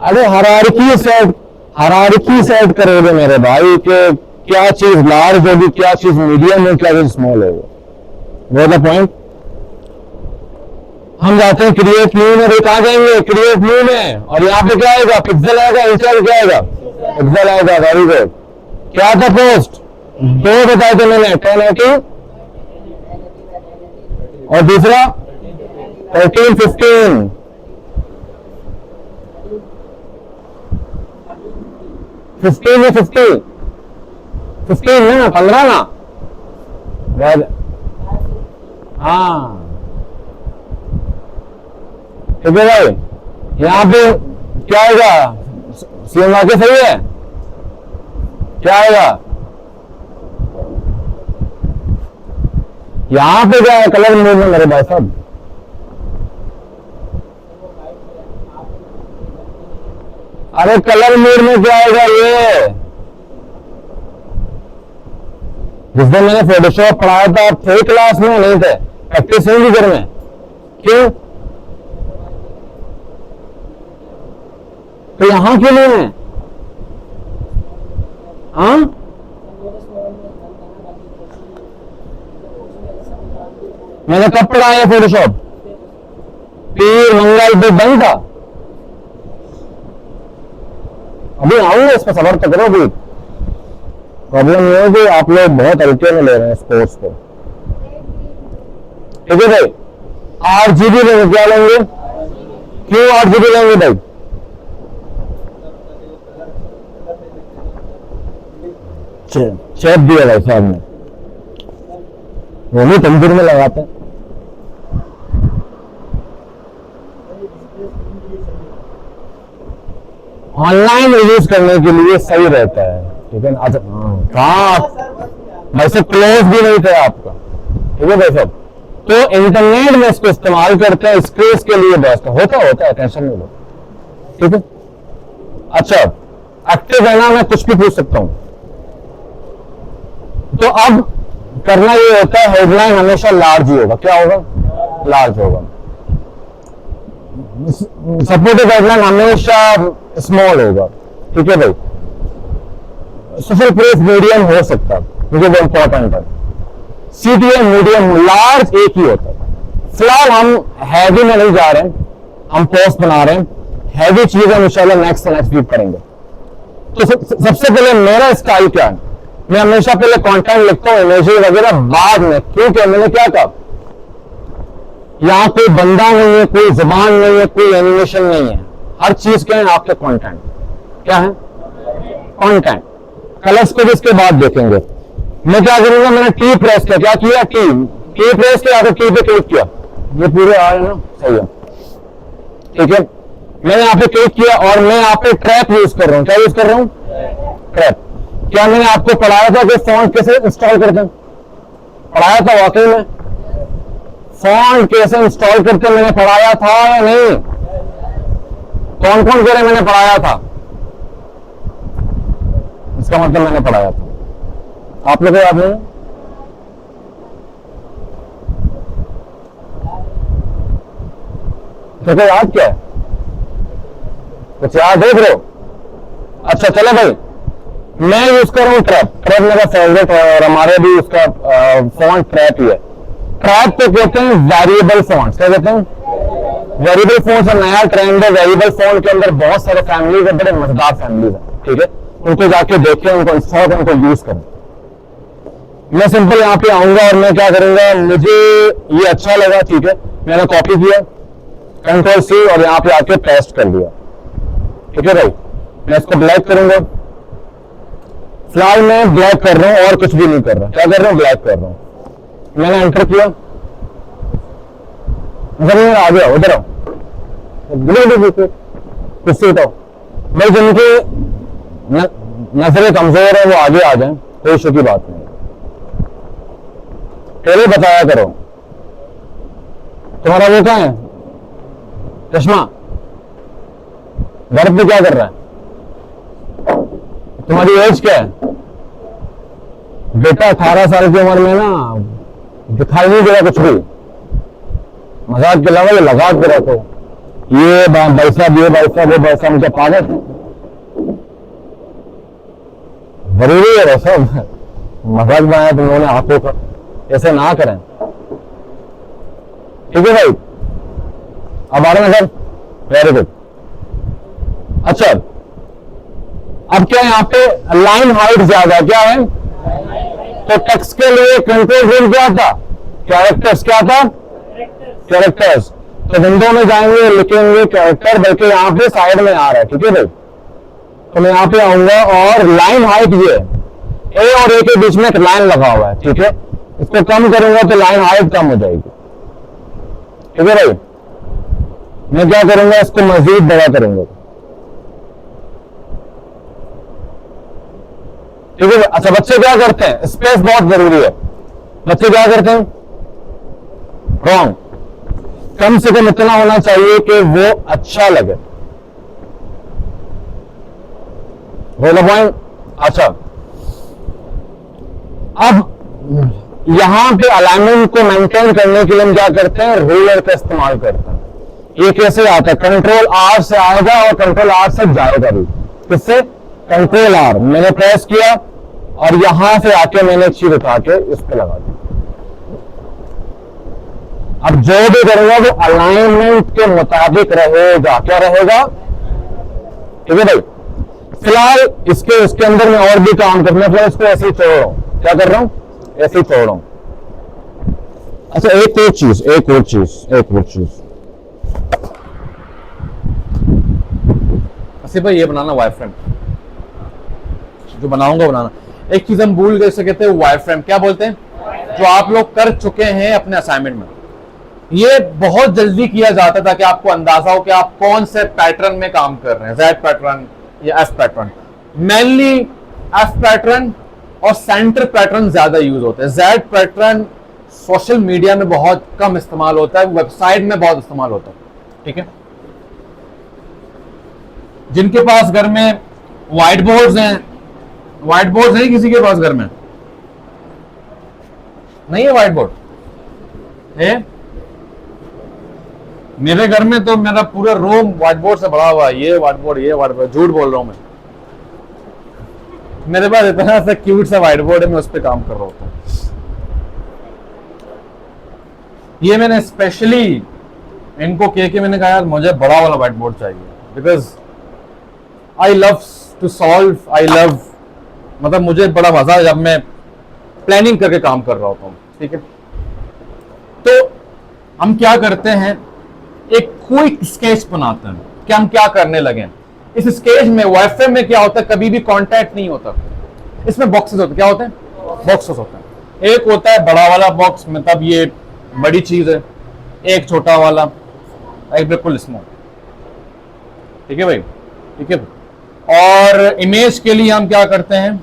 अरे हायरार्की सेट, हायरार्की सेट करोगे मेरे भाई कि क्या चीज लार्ज होगी, क्या चीज मीडियम है, क्या चीज स्मॉल होगी। वो द पॉइंट। हम जाते हैं क्रिएट न्यू में, कहा जाएंगे क्रिएट न्यू में, और यहाँ पे क्या आएगा, पिक्सल आएगा, इंस्टॉल क्या आएगा, पिक्सल आएगा। Very good. क्या था पोस्ट, दो बताए थे मैंने, 1080 और दूसरा 1315। फिफ्टीन है, 15 है ना, 15 ना। हाँ ठीक है भाई। यहाँ पे क्या आएगा, सीएम आके सही है, क्या आएगा यहाँ पे, क्या है कलर मोड में मेरे भाई साहब। अरे कलर मोड में क्या आएगा ये, जिस दिन मैंने फोटोशॉप पढ़ाया था आप थे क्लास में, नहीं थे, प्रैक्टिस नहीं थी घर में, क्यों? तो यहां क्यों नहीं है? हाँ मैंने कब पढ़ाया फोटोशॉप, पीर मंगल पे बंद था। अभी आऊंगा इस पर, सबर तो करो। अभी प्रॉब्लम ये है कि आप लोग बहुत हल्के में ले रहे हैं स्पोर्ट्स को। ठीक है भाई, 8 GB लेंगे, क्या लेंगे, क्यों 8 GB लेंगे भाई? चेप दिया भाई साहब ने, वो भी तंदूर में लगाते हैं। ऑनलाइन यूज करने के लिए सही रहता है, ठीक है ना। अच्छा कहाँ भाई साहब, क्लोज भी नहीं थे आपका, ठीक है भाई साहब। तो इंटरनेट में इसको इस्तेमाल करते हैं, स्पेस के लिए बेस्ट होता है, टेंशन नहीं लो, ठीक है। अच्छा एक्टिव है ना, मैं कुछ भी पूछ सकता हूं। तो अब करना ये होता है, हेडलाइन हमेशा लार्ज ही होगा, क्या होगा, लार्ज होगा। सपोर्टिव हेडलाइन हमेशा स्मॉल होगा, ठीक है भाई। सोशल प्रेस मीडियम हो सकता है, मुझे वो इंपॉर्टेंट है। सीटीएम मीडियम, लार्ज एक ही होता है। फिलहाल हम हैवी में नहीं जा रहे हैं, हम पोस्ट बना रहे हैं, हैवी चीज हम इंशाल्लाह नेक्स्ट वीक करेंगे। तो सबसे पहले मेरा स्टाइल क्या है, मैं हमेशा पहले कंटेंट लिखता हूं, इमेज वगैरह बाद में, क्योंकि मैंने क्या कहा, यहां कोई बंदा नहीं है, कोई जबान नहीं है, कोई एनिमेशन नहीं है, हर चीज क्या है, आपके कंटेंट क्या है, कंटेंट। कलर्स को भी इसके बाद देखेंगे। मैं क्या करूंगा, मैंने टी प्रेस किया, क्या किया, टी प्रेस किया, तो टी पे क्लिक किया, ये पूरे आ रहे हैं ना, सही है, ठीक है। मैंने यहाँ पे क्लिक किया और मैं यहाँ पे ट्रैप यूज कर रहा हूँ, क्या यूज कर रहा हूँ, ट्रैप। क्या मैंने आपको पढ़ाया था कि फॉन्ट कैसे इंस्टॉल करते हैं, पढ़ाया था वाकई में, फॉन्ट कैसे इंस्टॉल करते मैंने पढ़ाया था या नहीं? कौन कौन कह रहे मैंने पढ़ाया था? इसका मतलब मैंने पढ़ाया था, आप लोग याद नहीं? तो याद क्या है, कुछ याद देख रहे हो? अच्छा चलो भाई, मैं यूज कर रहा हूं ट्रैप, ट्रैप मेरा फेवरेट है और हमारे भी उसका फॉन्ट ट्रैप ही है। ट्रैप तो कहते हैं वेरिएबल फॉन्ट, क्या कहते हैं, वेरिएबल फॉन्ट का नया ट्रेंड है। वेरिएबल फॉन्ट के अंदर बहुत सारे फैमिलीज है, बड़े मजेदार फैमिलीज है, ठीक है। उनको जाके देखें, उनको इंस्टॉल करें, उनको यूज करें। मैं सिंपल यहाँ पे आऊंगा और मैं क्या करूंगा, मुझे ये अच्छा लगा, ठीक है, मैंने कॉपी किया, Ctrl+C और यहाँ पे आके पेस्ट कर दिया, ठीक है भाई। मैं इसको ब्लैक करूंगा, फिलहाल मैं ब्लैक कर रहा हूं और कुछ भी नहीं कर रहा, क्या कर रहा हूं, ब्लैक कर रहा हूं। मैंने एंटर किया, आ गया, उधर आओ, कुछ उठाओ भाई, जिनके नजरें कमजोर है वो आगे आ जाएं, कोई इशू की बात नहीं। पहले बताया करो तुम्हारा वो क्या है, चश्मा घर पे क्या कर रहा है, तुम्हारी एज क्या है? बेटा 18 साल की उम्र में ना दिखाई नहीं दे रहा कुछ भी, मजाक के अलावा ये लगा के रखो, ये भाई साहब, ये भाई साहब, वो भाई साहब, मुझे पागल जरूरी है वैसे, मजाक बनाया तुम लोगों ने आंखों का, ऐसे ना करें। ठीक है भाई, अब आ रहे हैं सर, वेरी गुड। अच्छा, अब क्या यहाँ पे लाइन हाइट ज्यादा क्या है, तो टेक्स्ट के लिए कंट्रोल रूल क्या था, कैरेक्टर्स क्या था, कैरेक्टर्स। तो विंडो में जाएंगे, लिखेंगे कैरेक्टर, बल्कि यहाँ पे साइड में आ रहा है। ठीक है भाई, तो मैं यहाँ पे आऊंगा और लाइन हाइट ये ए और ए के बीच में एक लाइन लगा हुआ है। ठीक है, इसको कम करूंगा तो लाइन हाइट कम हो जाएगी। ठीक है भाई, मैं क्या करूंगा, इसको मजीद बड़ा करूंगा। ठीक है। अच्छा, बच्चे क्या करते हैं, स्पेस बहुत जरूरी है। बच्चे क्या करते हैं, रॉन्ग, कम से कम इतना होना चाहिए कि वो अच्छा लगे। हो द पॉइंट। अच्छा, अब यहां पे अलाइनमेंट को मेंटेन करने के लिए हम क्या करते हैं, रूलर का इस्तेमाल करते हैं। ये कैसे आता है, कंट्रोल आर से आएगा और कंट्रोल आर से जाएगा भी। किससे, कंट्रोल आर, मैंने प्रेस किया और यहां से आके मैंने एक चीज उठा के इस पे लगा दी। अब जो भी करूंगा वो अलाइनमेंट के मुताबिक रहेगा। क्या रहेगा, ठीक है भाई। फिलहाल इसके अंदर में और भी काम करना, फिर इसको ऐसे ही छोड़ रहा हूं। क्या कर रहा हूं, ऐसे ही छोड़ रहा हूं। अच्छा, एक और चीज आसिफ भाई, ये बनाना वायरफ्रेम, जो बनाना। एक चीज हम भूल गए, इसे कहते हैं वायरफ्रेम। क्या बोलते हैं, जो आप लोग कर चुके हैं अपने असाइनमेंट में। ये बहुत जल्दी किया जाता था कि आपको अंदाजा हो कि आप कौन से पैटर्न में काम कर रहे हैं, जेड पैटर्न या F pattern. Mainly F pattern और सेंटर पैटर्न ज्यादा यूज होते हैं। जेड पैटर्न सोशल मीडिया में बहुत कम इस्तेमाल होता है, वेबसाइट में बहुत इस्तेमाल होता है। ठीक है, जिनके पास घर में व्हाइट बोर्ड्स हैं, व्हाइट बोर्ड है किसी के पास घर में, नहीं है व्हाइट बोर्ड है? मेरे घर में तो मेरा पूरा रूम व्हाइट बोर्ड से भरा हुआ है। ये व्हाइट बोर्ड, झूठ बोल रहा हूं मैं। मेरे पास इतना सा क्यूट सा व्हाइट बोर्ड है, मैं उस पर काम कर रहा होता हूं। ये मैंने स्पेशली इनको कह के मैंने कहा यार मुझे बड़ा वाला व्हाइट बोर्ड चाहिए, because I love to solve, मतलब मुझे बड़ा मजा है जब मैं प्लानिंग करके काम कर रहा होता हूं। ठीक है, तो हम क्या करते हैं, एक क्विक स्केच बनाते हैं कि हम क्या करने लगे। इस स्केच में वायरफ्रेम में क्या होता है, कभी भी कांटेक्ट नहीं होता, इसमें बॉक्सेस होते हैं। क्या होते हैं, बॉक्सेस होते हैं। एक होता है बड़ा वाला बॉक्स, मतलब ये बड़ी चीज है, एक छोटा वाला, एक बिल्कुल स्मॉल। ठीक है भाई, ठीक है। और इमेज के लिए हम क्या करते हैं,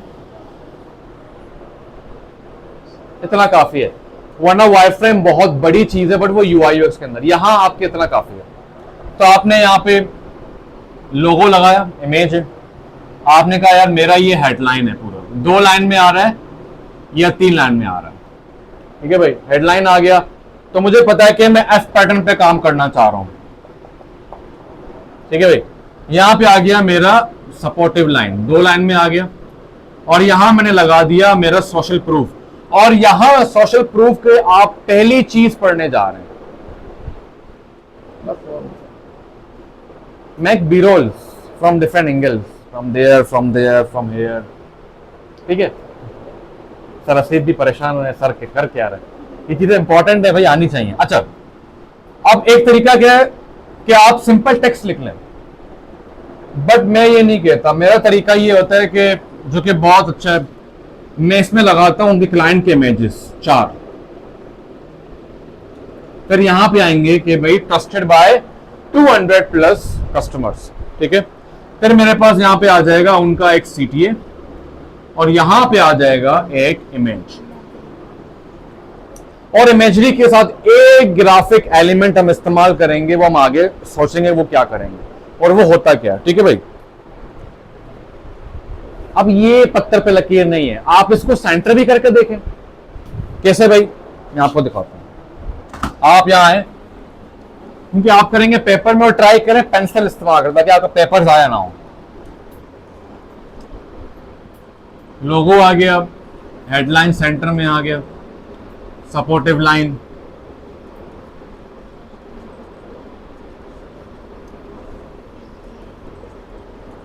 इतना काफी है, वरना वायरफ्रेम बहुत बड़ी चीज है, बट वो यूआई यूएक्स के अंदर, यहां आपके इतना काफी है। तो आपने यहां पे लोगो लगाया, इमेज है, आपने कहा यार मेरा ये हेडलाइन है, पूरा 2 लाइन में आ रहा है या 3 लाइन में आ रहा है। ठीक है भाई, हेडलाइन आ गया तो मुझे पता है कि मैं एफ पैटर्न पे काम करना चाह रहा हूं। ठीक है भाई, यहां पे आ गया मेरा सपोर्टिव लाइन, 2 लाइन में आ गया, और यहां मैंने लगा दिया मेरा सोशल प्रूफ। और यहां सोशल प्रूफ के आप पहली चीज पढ़ने जा रहे हैं, make B rolls from different angles, from there, from here. ठीक है, सर असीफ भी परेशान हो रहे हैं, सर के कर क्या रहे हैं, ये चीजें इंपॉर्टेंट है भाई, आनी चाहिए। अच्छा, अब एक तरीका क्या है कि आप सिंपल टेक्स्ट लिख लें, बट मैं ये नहीं कहता। मेरा तरीका ये होता है कि जो कि बहुत अच्छा है, मैं इसमें लगाता हूं उनके क्लाइंट के इमेजेस 4, फिर यहां पे आएंगे कि भाई ट्रस्टेड बाय 200+ कस्टमर्स। ठीक है, फिर मेरे पास यहां पे आ जाएगा उनका एक CTA और यहां पे आ जाएगा एक इमेज, और इमेजरी के साथ एक ग्राफिक एलिमेंट हम इस्तेमाल करेंगे, वो हम आगे सोचेंगे वो क्या करेंगे और वो होता क्या। ठीक है भाई, अब ये पत्थर पे लकीर नहीं है, आप इसको सेंटर भी करके देखें। कैसे भाई, मैं आपको दिखाता हूं। आप यहां आए, क्योंकि आप करेंगे पेपर में, और ट्राई करें पेंसिल इस्तेमाल करें ताकि आपका पेपर जाया ना हो। लोगो आ गया, हेडलाइन सेंटर में आ गया, supportive line,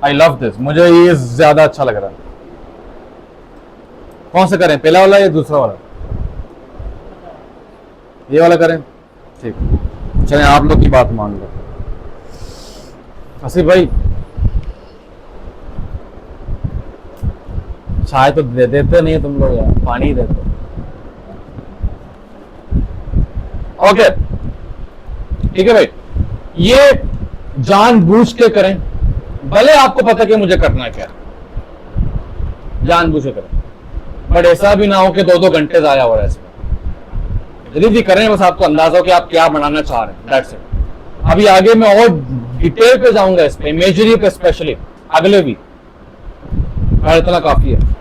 I love this, मुझे ये ज्यादा अच्छा लग रहा है। कौन सा करें, पहला वाला या दूसरा वाला? ये वाला करें, ठीक। चलें, आप लोग की बात मान लो। आसिफ भाई चाय तो दे देते नहीं तुम लोग यार, पानी ही देते। ओके ठीक है भाई, ये जानबूझ के करें, भले आपको पता कि मुझे करना क्या, जानबूझ के करें, बट ऐसा भी ना हो कि 2-2 घंटे जाया हो रहा है इसमें। जल्दी करें, बस आपको अंदाजा हो कि आप क्या बनाना चाह रहे हैं, दैट्स इट। अभी आगे मैं और डिटेल पे जाऊंगा इस पे, इमेजरी पे स्पेशली अगले वीक, और इतना काफी है।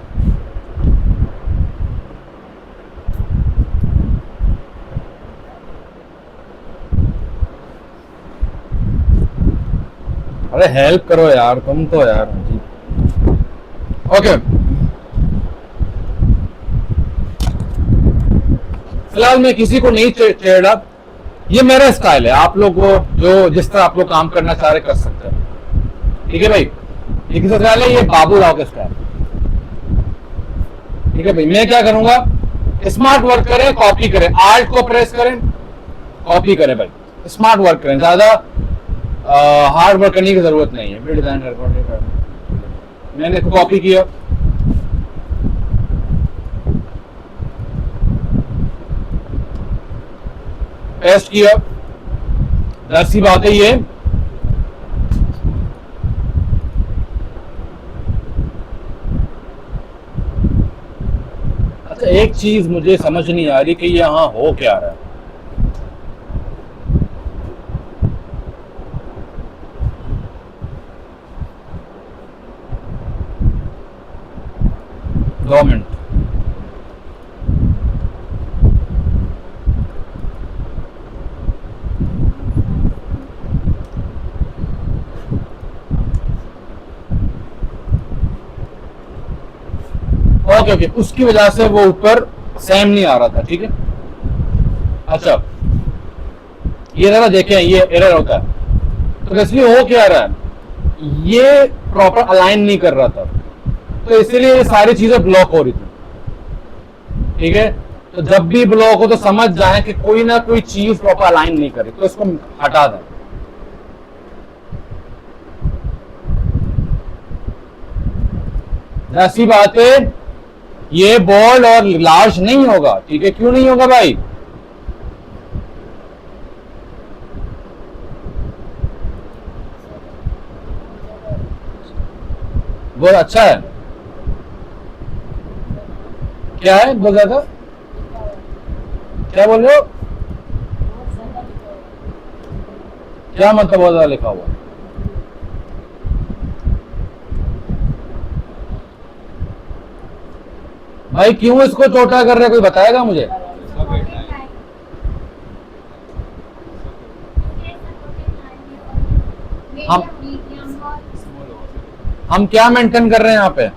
अरे हेल्प करो यार तुम तो यार जी। ओके फिलहाल मैं किसी को नहीं छेड़ा, ये मेरा स्टाइल है, आप लोग को जो जिस तरह आप लोग काम करना चाह रहे कर सकते हैं, ठीक है भाई। ये किसका स्टाइल है? ये बाबू राव का स्टाइल, ठीक है भाई। मैं क्या करूंगा, स्मार्ट वर्क करें, कॉपी करें, आर्ट को प्रेस करें, कॉपी करें भाई, स्मार्ट वर्क करें, ज्यादा हार्ड वर्क करने की जरूरत नहीं है। डिजाइन मैंने कॉपी किया, पेस्ट किया, ऐसी बात है ये। अच्छा एक चीज मुझे समझ नहीं आ रही कि यहाँ हो क्या रहा है। दो मिनट, ओके ओके, उसकी वजह से वो ऊपर सेम नहीं आ रहा था, ठीक है। अच्छा ये जरा देखें, ये एरर होता है तो इसलिए हो क्या रहा है, ये प्रॉपर अलाइन नहीं कर रहा था, तो इसीलिए ये सारी चीजें ब्लॉक हो रही थी, ठीक है। तो जब भी ब्लॉक हो तो समझ जाए कि कोई ना कोई चीज प्रॉपर अलाइन नहीं करी, तो इसको हटा दें। ऐसी बात है, ये बोल्ड और लार्ज नहीं होगा, ठीक है। क्यों नहीं होगा भाई? बहुत अच्छा है, क्या है बहुत ज्यादा, क्या बोल रहे हो, क्या मतलब बहुत ज्यादा लिखा हुआ? भाई क्यों इसको छोटा कर रहे, कोई बताएगा मुझे? हम क्या मेंटेन कर रहे हैं यहाँ पे?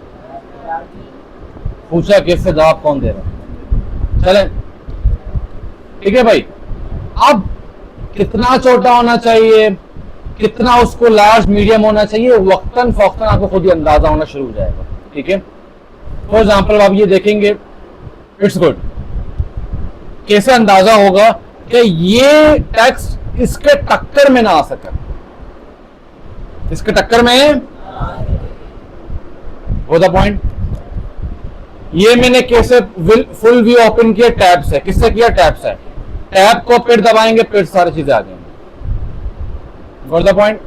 पूछा किससे, जवाब कौन दे रहा है? चले ठीक है भाई। अब कितना छोटा होना चाहिए, कितना उसको लार्ज मीडियम होना चाहिए, वक्तन फौक्तन आपको खुद ही अंदाजा होना शुरू हो जाएगा, ठीक है। फॉर एग्जाम्पल आप ये देखेंगे, इट्स गुड, कैसे अंदाजा होगा कि ये टेक्स्ट इसके टक्कर में ना आ सके, इसके टक्कर में वो द पॉइंट। ये मैंने कैसे फुल व्यू ओपन किया, टैब से। किससे किया? टैब से। टैब को फिर दबाएंगे, फिर सारी चीजें आ जाएंगी, गॉट द पॉइंट।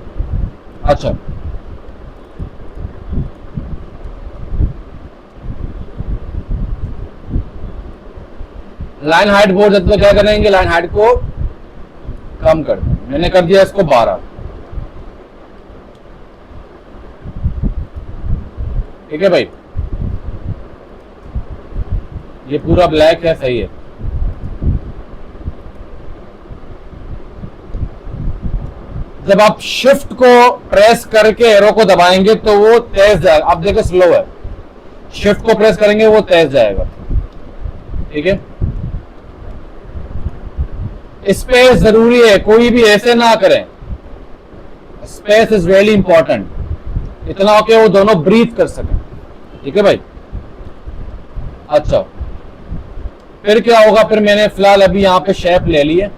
अच्छा लाइन हाइट बोर्ड तो क्या करेंगे, लाइन हाइट को कम कर दें। मैंने कर दिया इसको 12, ठीक है भाई। ये पूरा ब्लैक है, सही है। जब आप शिफ्ट को प्रेस करके एरो को दबाएंगे तो वो तेज जाएगा। अब देखो स्लो है, शिफ्ट को प्रेस करेंगे वो तेज जाएगा, ठीक है। स्पेस जरूरी है, कोई भी ऐसे ना करें, स्पेस इज रियली इंपॉर्टेंट, इतना हो कि वो दोनों ब्रीथ कर सकें, ठीक है भाई। अच्छा फिर क्या होगा, फिर मैंने फिलहाल अभी यहां पे शेप ले ली है,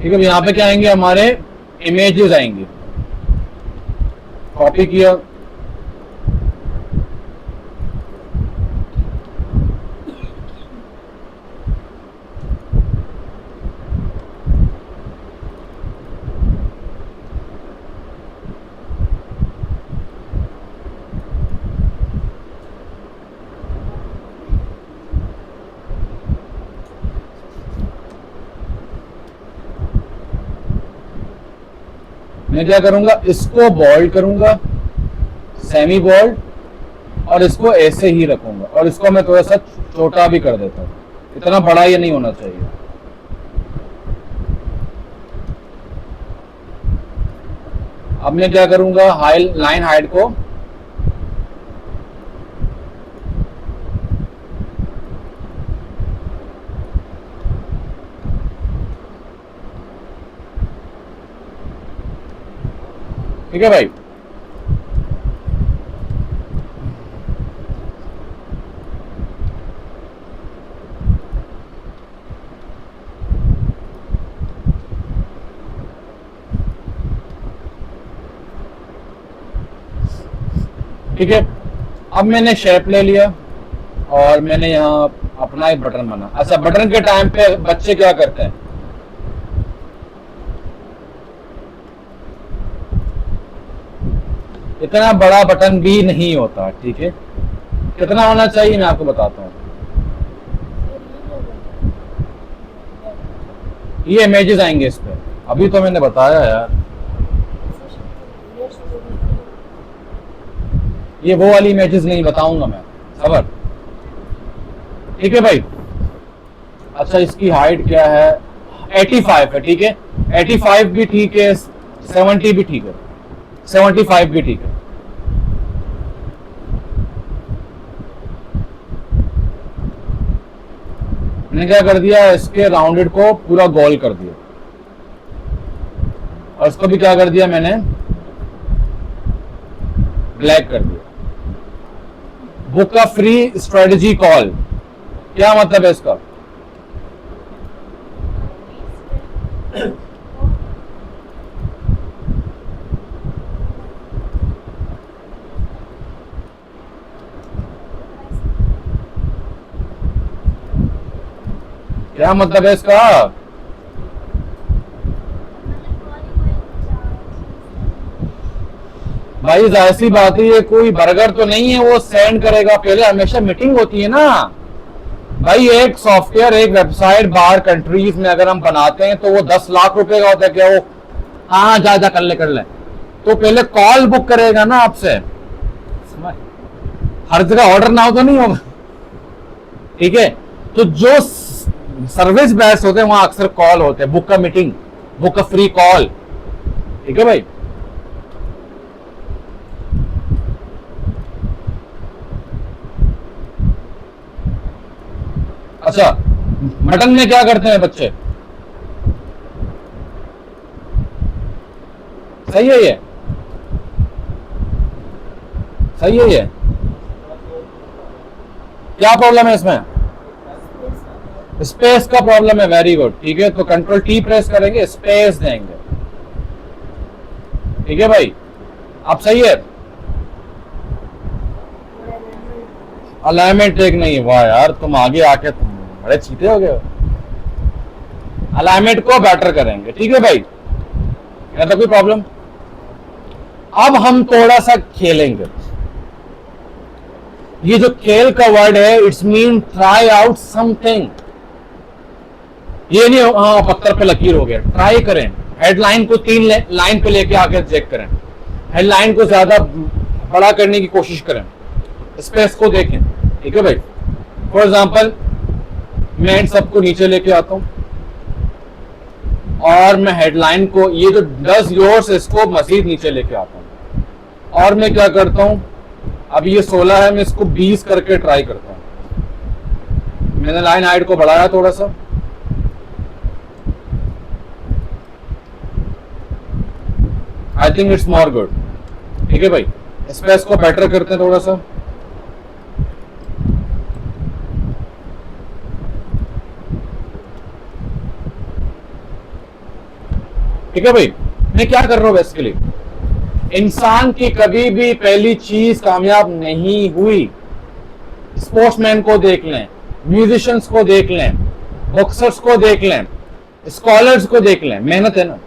ठीक है। यहाँ पे क्या आएंगे, हमारे इमेजेस आएंगे, कॉपी किया, मैं क्या करूंगा, इसको बोल्ड करूंगा, सेमी बोल्ड, और इसको ऐसे ही रखूंगा, और इसको मैं थोड़ा सा छोटा भी कर देता हूं, इतना बड़ा ये नहीं होना चाहिए। अब मैं क्या करूंगा, लाइन हाइट को ठीक है भाई। ठीक है, अब मैंने शेप ले लिया और मैंने यहाँ अपना एक बटन बना। अच्छा, बटन के टाइम पे बच्चे क्या करते हैं, इतना बड़ा बटन भी नहीं होता, ठीक है। कितना होना चाहिए मैं आपको बताता हूँ। ये इमेजेस आएंगे इस पे, अभी तो मैंने बताया यार, ये वो वाली इमेजेस नहीं बताऊंगा मैं, सबर, ठीक है भाई। अच्छा, इसकी हाइट क्या है, 85 है, ठीक है। 85 भी ठीक है, 70 भी ठीक है, 75 भी ठीक है। मैंने क्या कर दिया, इसके राउंडेड को पूरा गोल कर दिया, और इसको भी क्या कर दिया मैंने, ब्लैक कर दिया। बुक का फ्री स्ट्रेटजी कॉल, क्या मतलब है इसका, क्या मतलब है इसका, भाई जाहिर सी बात है, ये कोई बर्गर तो नहीं है वो सेंड करेगा, पहले हमेशा मीटिंग होती है ना भाई। एक सॉफ्टवेयर, एक वेबसाइट बाहर कंट्रीज में अगर हम बनाते हैं तो वो 10 लाख रुपए का होता है, क्या वो, हाँ जा कर ले, तो पहले कॉल बुक करेगा ना आपसे, हर जगह ऑर्डर ना हो तो नहीं होगा, ठीक है। तो जो सर्विस बेस्ड होते हैं वहां अक्सर कॉल होते हैं, बुक का मीटिंग, बुक का फ्री कॉल, ठीक है भाई। अच्छा, बटन में क्या करते हैं बच्चे, सही है ये, सही है ये, क्या प्रॉब्लम है इसमें, स्पेस का प्रॉब्लम है, वेरी गुड, ठीक है। तो कंट्रोल टी प्रेस करेंगे, स्पेस देंगे, ठीक है भाई। अब सही है, अलाइनमेंट ठीक नहीं, वाह यार तुम आगे आके तुम बड़े चीते हो गए, अलाइनमेंट को बेटर करेंगे, ठीक है भाई, क्या था कोई प्रॉब्लम। अब हम थोड़ा सा खेलेंगे, ये जो खेल का वर्ड है, it's mean try out something, ये नहीं हाँ पत्थर पे लकीर हो गया, ट्राई करें, हेडलाइन को 3 लाइन पे लेके आके चेक करें, हेडलाइन को ज्यादा बड़ा करने की कोशिश करें, स्पेस को देखें, ठीक है भाई। फॉर एग्जाम्पल मैं इन सबको नीचे लेके आता हूं और मैं हेडलाइन को, ये जो डज योर्स, इसको मजीद नीचे लेके आता हूं और मैं क्या करता हूं, अब ये 16 है, मैं इसको 20 करके ट्राई करता हूं। मैंने लाइन हाइट को बढ़ाया थोड़ा सा, I think it's more good, ठीक है भाई। स्पेस को बेटर करते हैं थोड़ा सा, ठीक है भाई। मैं क्या कर रहा हूं बेसिकली, इंसान की कभी भी पहली चीज कामयाब नहीं हुई। स्पोर्ट्समैन को देख लें, म्यूजिशियंस को देख लें, बॉक्सर्स को देख लें, स्कॉलर्स को देख लें, मेहनत है ना।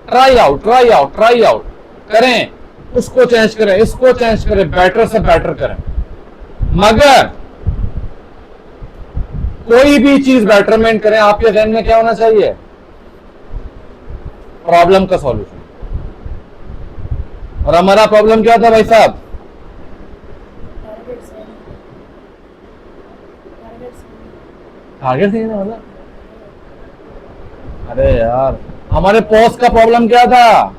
Try out try out try out करें, उसको चेंज करें, इसको चेंज करें, बेटर से बेटर करें। मगर कोई भी चीज बेटरमेंट करें, आपके जहन में क्या होना चाहिए, प्रॉब्लम का सॉल्यूशन। और हमारा प्रॉब्लम क्या था भाई साहब, टारगेट नहीं मतलब, अरे यार हमारे पोस्ट का प्रॉब्लम क्या था,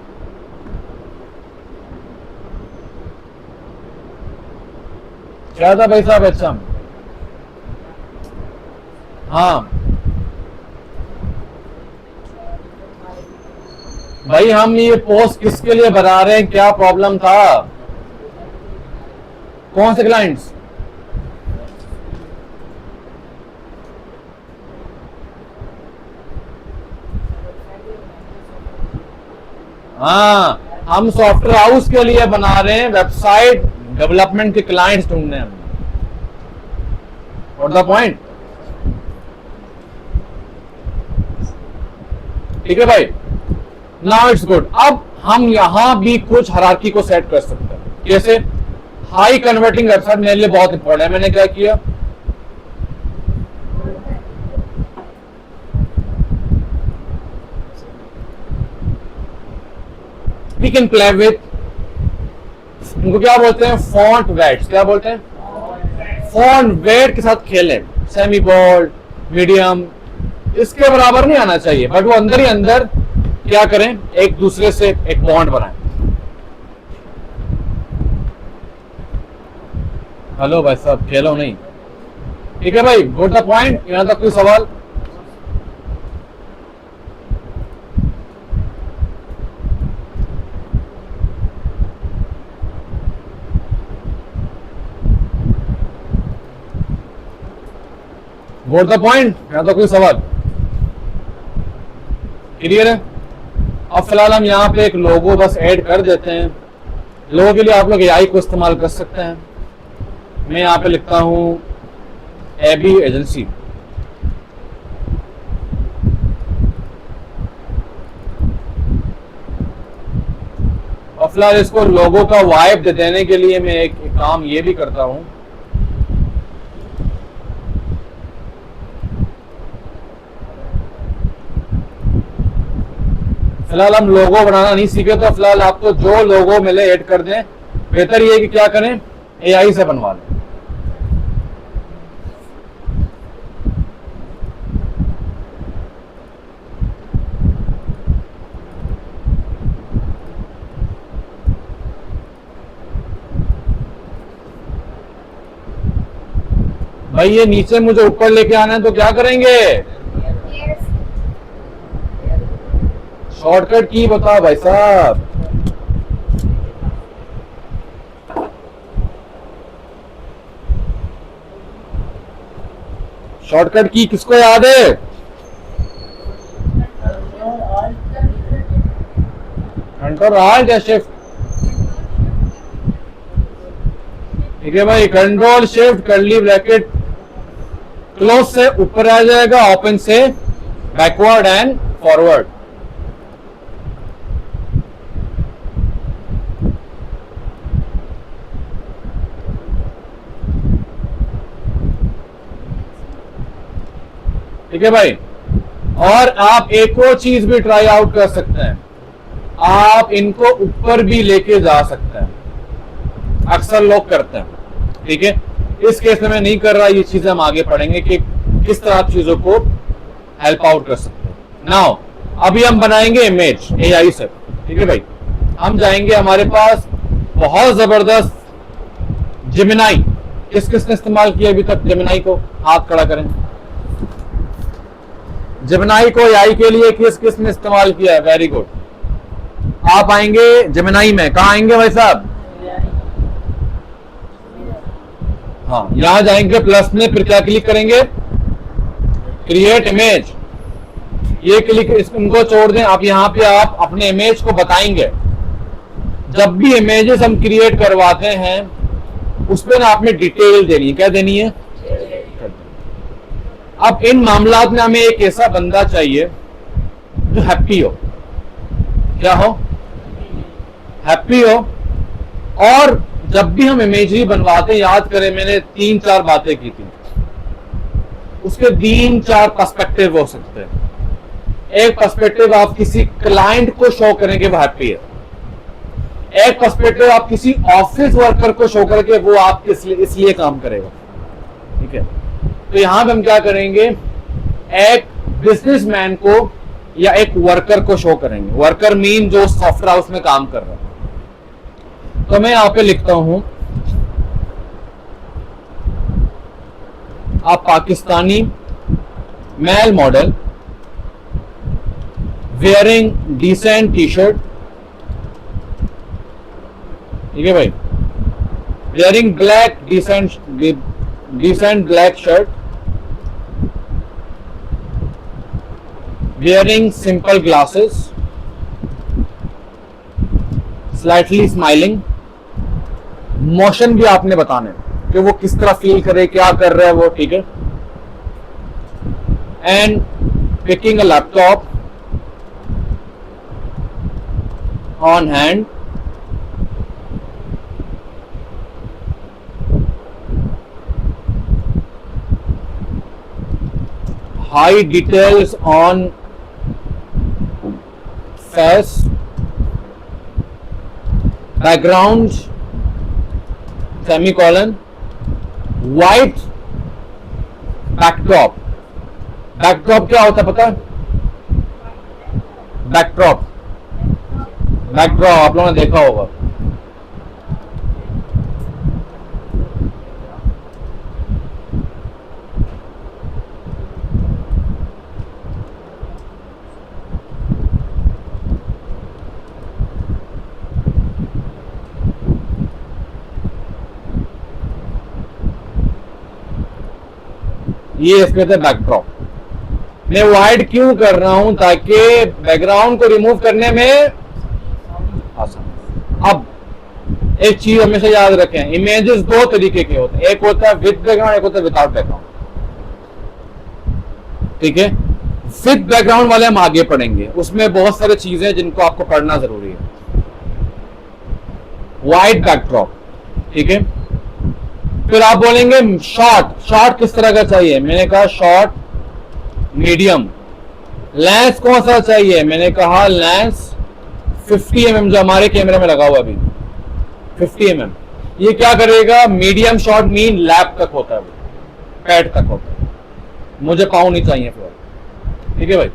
क्या था भाई साहब, अच्छा हाँ भाई, हम ये पोस्ट किसके लिए बना रहे हैं, क्या प्रॉब्लम था, कौन से क्लाइंट्स, हाँ हम सॉफ्टवेयर हाउस के लिए बना रहे हैं, वेबसाइट डेवलपमेंट के क्लाइंट्स ढूंढने हैं। व्हाट द पॉइंट, ठीक है भाई। Now it's good. अब हम यहां भी कुछ हायरार्की को सेट कर सकते हैं, कैसे, हाई कन्वर्टिंग वेबसाइट मेरे लिए बहुत इंपॉर्टेंट है। मैंने क्या किया, वी कैन प्ले विथ, इनको क्या बोलते हैं, फॉन्ट वेट्स, क्या बोलते हैं, फॉन्ट वेट के साथ खेलें, सेमी बोल्ड, मीडियम, इसके बराबर नहीं आना चाहिए, बट वो अंदर ही अंदर क्या करें, एक दूसरे से एक बॉन्ड बनाएं। हेलो भाई साहब, खेलो नहीं, ठीक है भाई, गुड द पॉइंट। यहां तक कोई सवाल, गुड द पॉइंट, यहां तक कोई सवाल, क्लियर है। अब फिलहाल हम यहाँ पे एक लोगो बस ऐड कर देते हैं। लोगो के लिए आप लोग एआई को इस्तेमाल कर सकते हैं। मैं यहाँ पे लिखता हूँ एबी एजेंसी, और फिलहाल इसको लोगो का वाइब देने के लिए मैं एक काम ये भी करता हूँ, फिलहाल हम लोगो बनाना नहीं सीखे, तो फिलहाल आपको जो लोगो मिले ऐड कर दें। बेहतर ये कि क्या करें, एआई से बनवा लें। भाई ये नीचे मुझे ऊपर लेके आना है, तो क्या करेंगे, शॉर्टकट की बताओ भाई साहब, शॉर्टकट की किसको याद है, कंट्रोल आल्ट या शिफ्ट, ठीक है भाई, control shift curly bracket close से ऊपर आ जाएगा, ओपन से बैकवर्ड एंड फॉरवर्ड। ठीक है भाई, और आप एक और चीज भी ट्राई आउट कर सकते हैं, आप इनको ऊपर भी लेके जा सकते हैं, अक्सर लोग करते हैं, ठीक है। इस केस में मैं नहीं कर रहा, ये चीजें हम आगे पढ़ेंगे कि किस तरह आप चीजों को हेल्प आउट कर सकते हैं। नाउ अभी हम बनाएंगे इमेज एआई से, ठीक है भाई। हम जाएंगे, हमारे पास बहुत जबरदस्त जेमिनाई, किस किसने इस्तेमाल किया अभी तक जेमिनाई को, हाथ खड़ा करें। जेमिनाई को एआई के लिए किस किस ने इस्तेमाल किया है? Very good. आप आएंगे जेमिनाई में, कहा आएंगे भाई साहब? हाँ, यहां जाएंगे प्लस में, फिर क्या क्लिक करेंगे? Create image. ये क्लिक, इनको छोड़ दें। आप यहां पे आप अपने इमेज को बताएंगे। जब भी इमेजेस हम क्रिएट करवाते हैं उस पर ना आपने डिटेल देनी है। क्या देनी है? अब इन मामलात में हमें एक ऐसा बंदा चाहिए जो हैप्पी हो। क्या हो? हैप्पी हो। और जब भी हम इमेजरी बनवाते हैं, याद करें मैंने 3-4 बातें की थी, उसके 3-4 पर्सपेक्टिव हो सकते हैं। एक पर्सपेक्टिव आप किसी क्लाइंट को शो करेंगे वो हैप्पी है, एक पर्सपेक्टिव आप किसी ऑफिस वर्कर को शो करके वो आप इसलिए काम करेगा, ठीक है। तो यहां पे हम क्या करेंगे, एक बिजनेसमैन को या एक वर्कर को शो करेंगे। वर्कर मीन जो सॉफ्टवेयर हाउस में काम कर रहा है। तो मैं यहां पे लिखता हूं, आप Pakistani male model wearing decent T shirt, ठीक है भाई, wearing black decent black shirt, wearing simple glasses, slightly smiling। Motion भी आपने बताने कि वो किस तरह फील करे, क्या कर रहा है वो, ठीक है। And picking a laptop on hand, high details on face, background semicolon, white backdrop। backdrop क्या होता है पता है? backdrop आप लोगों ने देखा होगा। ये इसमें था बैकड्रॉप। मैं वाइड क्यों कर रहा हूं? ताकि बैकग्राउंड को रिमूव करने में आसान। अब एक चीज हमेशा याद रखें, इमेजेस 2 तरीके के होते हैं, एक होता है विद बैकग्राउंड, एक होता है विदाउट बैकग्राउंड, ठीक है। विद बैकग्राउंड वाले हम आगे पढ़ेंगे, उसमें बहुत सारी चीजें जिनको आपको पढ़ना जरूरी है। वाइड बैकड्रॉप, ठीक है। फिर आप बोलेंगे शॉर्ट किस तरह का चाहिए? मैंने कहा शॉर्ट मीडियम। लेंस कौन सा चाहिए? मैंने कहा लेंस 50 mm, जो हमारे कैमरे में लगा हुआ अभी 50 mm। ये क्या करेगा? मीडियम शॉर्ट मीन लैप तक होता है, पैड तक होता है, मुझे पाँव नहीं चाहिए फिर, ठीक है भाई।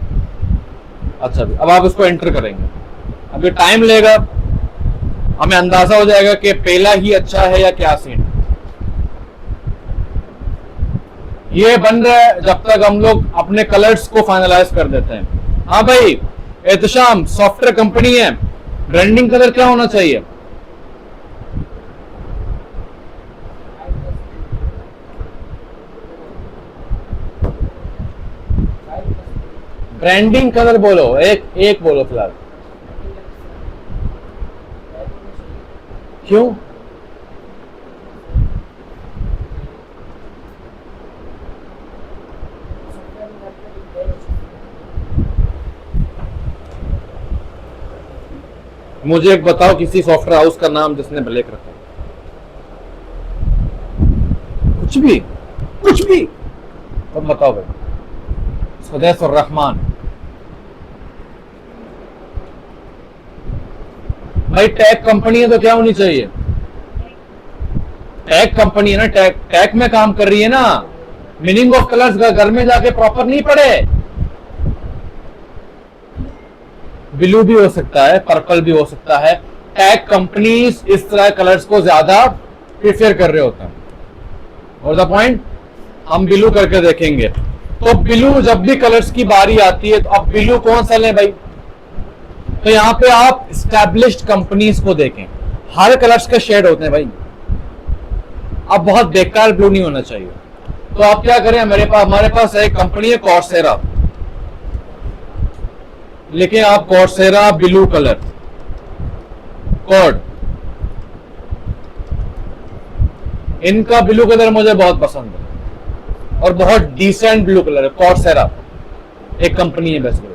अच्छा, अब आप इसको एंटर करेंगे, अभी टाइम लेगा, हमें अंदाजा हो जाएगा कि पहला ही अच्छा है या क्या सीन। ये बन रहा है जब तक हम लोग अपने कलर्स को फाइनलाइज कर देते हैं। हाँ भाई एहतशाम, सॉफ्टवेयर कंपनी है, ब्रांडिंग कलर क्या होना चाहिए? ब्रांडिंग कलर बोलो, एक बोलो फिलहाल। क्यों? मुझे एक बताओ किसी सॉफ्टवेयर हाउस का नाम जिसने ब्लैक रखा। कुछ भी अब बताओ भाई। सदैस और रहमान, भाई टैग कंपनी है तो क्या होनी चाहिए? टैग कंपनी है ना, टैग में काम कर रही है ना। मीनिंग ऑफ कलर्स घर में जाके प्रॉपर नहीं पढ़े। ब्लू भी हो सकता है, पर्पल भी हो सकता है। टैग कंपनीज इस तरह कलर्स को ज्यादा प्रेफर कर रहे होते हैं। और द पॉइंट, हम ब्लू करके देखेंगे। तो ब्लू जब भी कलर्स की बारी आती है तो अब ब्लू कौन सा लें भाई? तो यहां पे आप एस्टैब्लिश्ड कंपनीज को देखें, हर कलर्स के शेड होते हैं भाई। अब बहुत बेकार ब्लू नहीं होना चाहिए। तो आप क्या करें, हमारे पास एक कंपनी है कॉर्सेरा, लिखें आप कॉर्सेरा ब्लू कलर कोड। इनका ब्लू कलर मुझे बहुत पसंद है और बहुत डिसेंट ब्लू कलर है। कॉर्सेरा एक कंपनी है बेसिकली।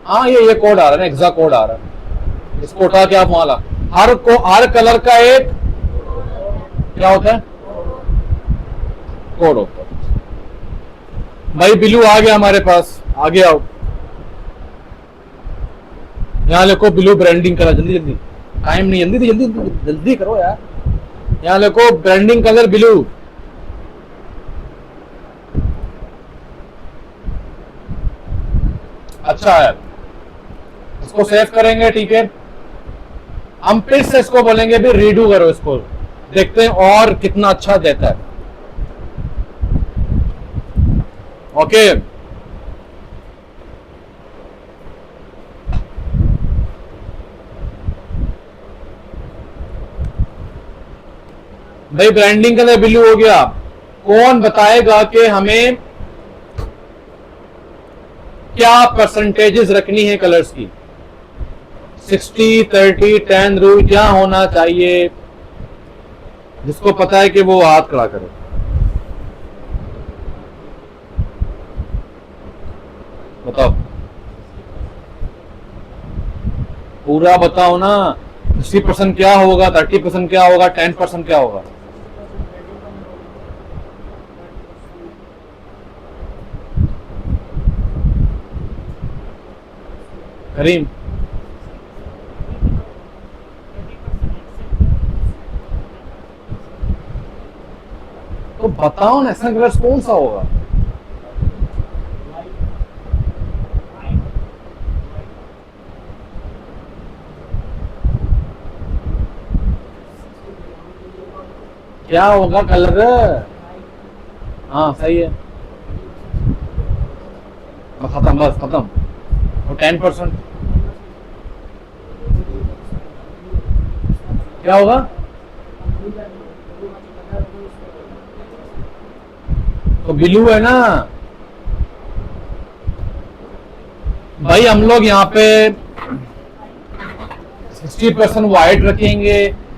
हाँ, ये कोड आ रहा है ना, एग्जैक्ट कोड आ रहा है। इसको उठा के आप वहां हर कलर का एक क्या होता है? कोड होता है। भाई ब्लू आ गया हमारे पास, आगे आओ। यहां लिखो ब्लू ब्रांडिंग कलर, जल्दी जल्दी, टाइम नहीं, जल्दी जल्दी जल्दी करो यार। यहां लिखो ब्रांडिंग कलर ब्लू। अच्छा है, इसको सेव करेंगे, ठीक है। हम फिर से इसको बोलेंगे भी रीडू करो इसको, देखते हैं और कितना अच्छा देता है। ओके, भाई ब्रांडिंग कलर ब्लू हो गया। कौन बताएगा कि हमें क्या परसेंटेजेस रखनी है कलर्स की? 60, 30, 10 रूल क्या होना चाहिए? जिसको पता है कि वो हाथ खड़ा करे। बताओ, पूरा बताओ ना। 60% क्या होगा, 30% क्या होगा, 10% क्या होगा? करीम, तो बताओ ना, ऐसा कलर कौन सा होगा? क्या होगा कलर? हाँ सही है, खत्म, बस खत्म। और 10% क्या होगा? तो ब्लू है ना भाई। हम लोग यहाँ पे 60% व्हाइट रखेंगे,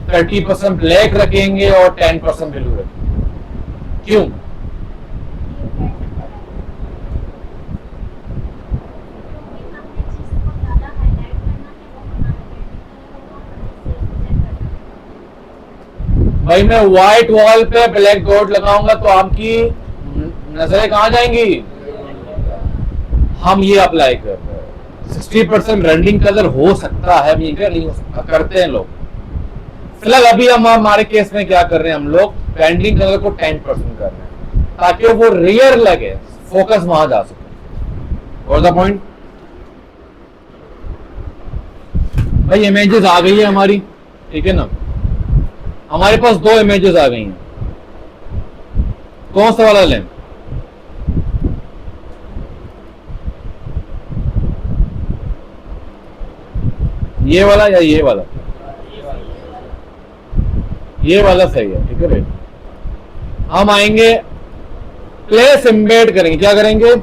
30% ब्लैक रखेंगे और 10% ब्लू रखेंगे। क्यों? भाई मैं व्हाइट वॉल पे ब्लैक डॉट लगाऊंगा तो आपकी नजरें कहां जाएंगी? हम ये अप्लाई कर रहे हैं। 60% ब्रांडिंग कलर हो सकता है, नहीं हो सकता, करते हैं लोग। फिलहाल अभी हम हमारे केस में क्या कर रहे हैं, हम लोग ब्रांडिंग कलर को 10% कर रहे हैं ताकि वो रेयर लगे, फोकस वहां जा सके। और द पॉइंट, भाई इमेजेस आ गई है हमारी, ठीक है ना। हमारे पास 2 इमेजेस आ गई हैं। कौन सा वाला लें? ये वाला या ये वाला? ये वाला सही है, ठीक है भाई। हम आएंगे, प्लेस एम्बेड करेंगे। क्या करेंगे?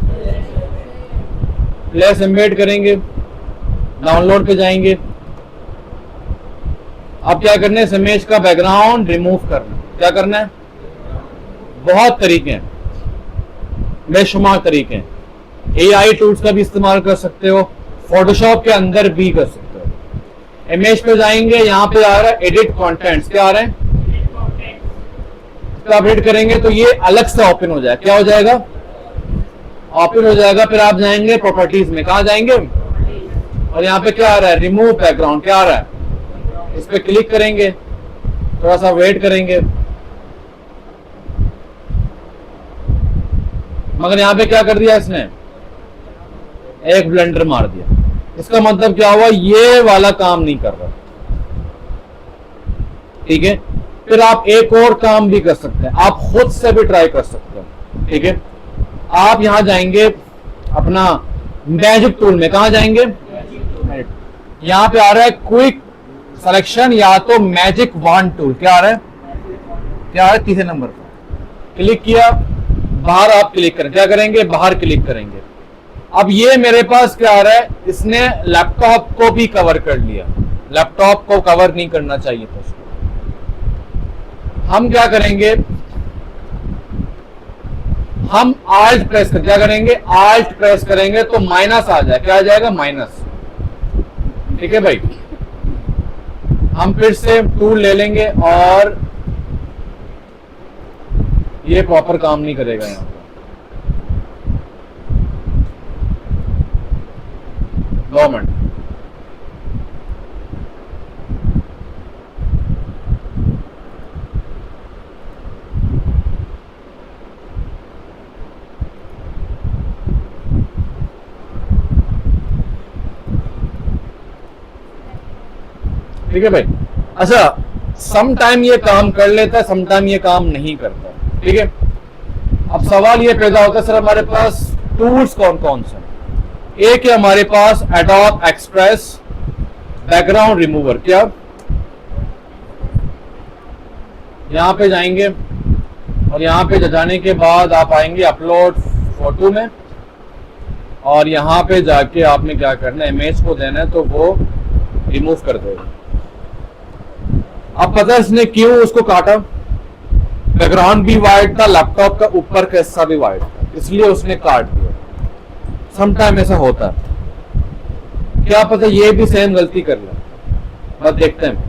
प्लेस एम्बेड करेंगे। डाउनलोड पे जाएंगे। अब क्या करना है, इस इमेज का बैकग्राउंड रिमूव करना। क्या करना है? बहुत तरीके हैं, बेशुमार तरीके हैं। एआई टूल्स का भी इस्तेमाल कर सकते हो, फोटोशॉप के अंदर भी कर सकते हो। इमेज पे जाएंगे, यहां पे आ रहा है एडिट कंटेंट्स। क्या आ रहा है? इसको अपडेट करेंगे तो ये अलग से ओपन हो जाएगा। क्या हो जाएगा? ओपन हो जाएगा। फिर आप जाएंगे प्रॉपर्टीज में। कहां जाएंगे? और यहाँ पे क्या आ रहा है, रिमूव बैकग्राउंड, क्या आ रहा है, इस पे क्लिक करेंगे, थोड़ा सा वेट करेंगे, मगर यहाँ पे क्या कर दिया इसने, एक ब्लेंडर मार दिया। इसका मतलब क्या हुआ, ये वाला काम नहीं कर रहा। ठीक है, फिर आप एक और काम भी कर सकते हैं, आप खुद से भी ट्राई कर सकते हैं। ठीक है, आप यहां जाएंगे अपना मैजिक टूल में, कहां जाएंगे, यहां पे आ रहा है क्विक सिलेक्शन या तो मैजिक वॉन्ड टूल, क्या आ रहा है, क्या आ रहा है, तीसरे नंबर पर क्लिक किया, बाहर आप क्लिक करें, क्या करेंगे, बाहर क्लिक करेंगे। अब ये मेरे पास क्या आ रहा है, इसने लैपटॉप को भी कवर कर लिया, लैपटॉप को कवर नहीं करना चाहिए था उसको। हम क्या करेंगे, हम आल्ट प्रेस कर, क्या करेंगे, आल्ट प्रेस करेंगे तो माइनस आ जाए, क्या आ जाएगा, माइनस। ठीक है भाई, हम फिर से टूल ले लेंगे और ये प्रॉपर काम नहीं करेगा यहां पर। 2 मिनट, ठीक है भाई। अच्छा, सम टाइम ये काम कर लेता है, सम टाइम ये काम नहीं करता। ठीक है, अब सवाल ये पैदा होता है, सर हमारे पास टूल्स कौन कौन से, एक है हमारे पास एडोब एक्सप्रेस बैकग्राउंड रिमूवर, क्या यहां पे जाएंगे और यहां पे जाने के बाद आप आएंगे अपलोड फोटो में और यहां पे जाके आपने क्या करना है, इमेज को देना है तो वो रिमूव कर देगा। अब पता है इसने क्यों उसको काटा, बैकग्राउंड भी वाइट था, लैपटॉप का ऊपर का हिस्सा भी वाइट था, इसलिए उसने काट दिया। समटाइम ऐसा होता है, क्या पता ये भी सेम गलती कर ले, बस देखते हैं।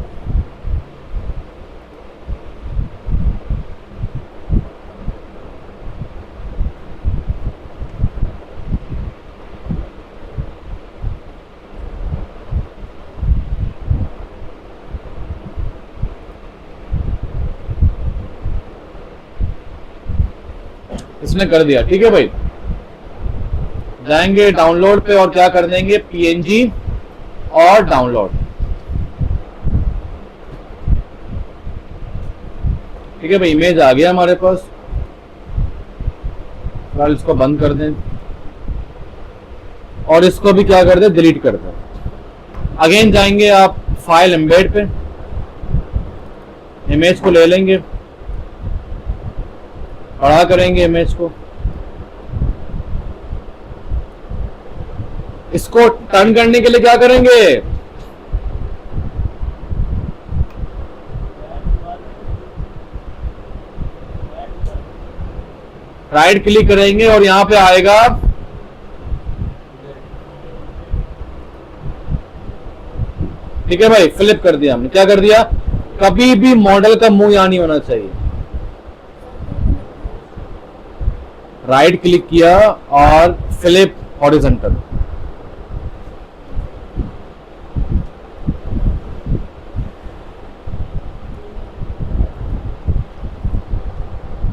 इसने कर दिया, ठीक है भाई। जाएंगे डाउनलोड पे और क्या कर देंगे, पीएनजी और डाउनलोड। ठीक है भाई, इमेज आ गया हमारे पास। फिलहाल इसको बंद कर दें और इसको भी क्या कर दें, डिलीट कर दें। अगेन जाएंगे आप फाइल एम्बेड पे, इमेज को ले लेंगे, बड़ा करेंगे इमेज को, इसको टर्न करने के लिए क्या करेंगे, राइट क्लिक करेंगे और यहां पे आएगा ठीक है भाई, फ्लिप कर दिया हमने, क्या कर दिया, कभी भी मॉडल का मुंह यहां नहीं होना चाहिए। राइट क्लिक किया और फ्लिप हॉरिजॉन्टल,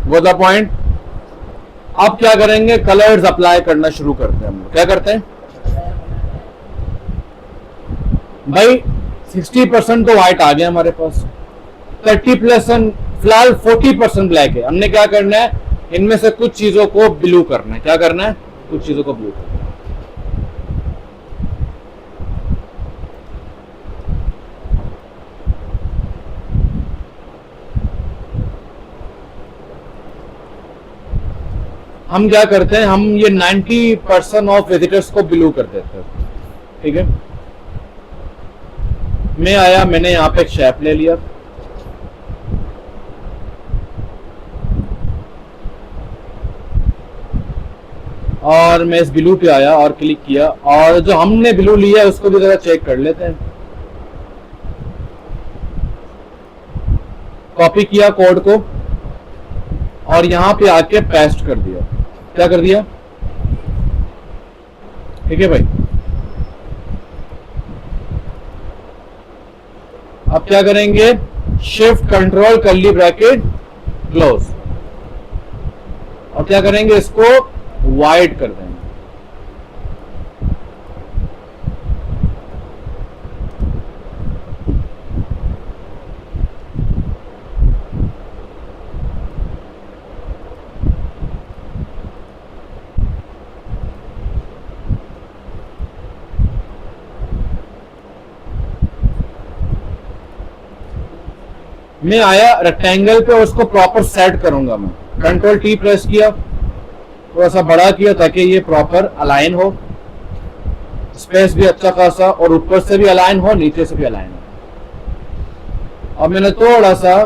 वो द पॉइंट। अब क्या करेंगे, कलर्स अप्लाई करना शुरू करते हैं हम लोग। क्या करते हैं भाई, 60% तो व्हाइट आ गया हमारे पास, 30% फिलहाल 40% ब्लैक है। हमने क्या करना है, इनमें से कुछ चीजों को ब्लू करना है। क्या करना है, कुछ चीजों को ब्लू करना है। हम क्या करते हैं, हम ये 90% ऑफ विजिटर्स को ब्लू कर देते हैं। ठीक है, मैं आया, मैंने यहां पे एक शेप ले लिया, और मैं इस ब्लू पे आया और क्लिक किया, और जो हमने ब्लू लिया उसको भी जरा चेक कर लेते हैं। कॉपी किया कोड को और यहां पे आके पेस्ट कर दिया। क्या कर दिया, ठीक है भाई। अब क्या करेंगे, shift control curly bracket close, और क्या करेंगे, इसको वाइड कर देंगे। मैं आया रेक्टेंगल पे और उसको प्रॉपर सेट करूंगा। मैं कंट्रोल टी प्रेस किया, थोड़ा सा बड़ा किया ताकि ये प्रॉपर अलाइन हो, स्पेस भी अच्छा खासा, और ऊपर से भी अलाइन हो, नीचे से भी अलाइन हो। अब मैंने थोड़ा सा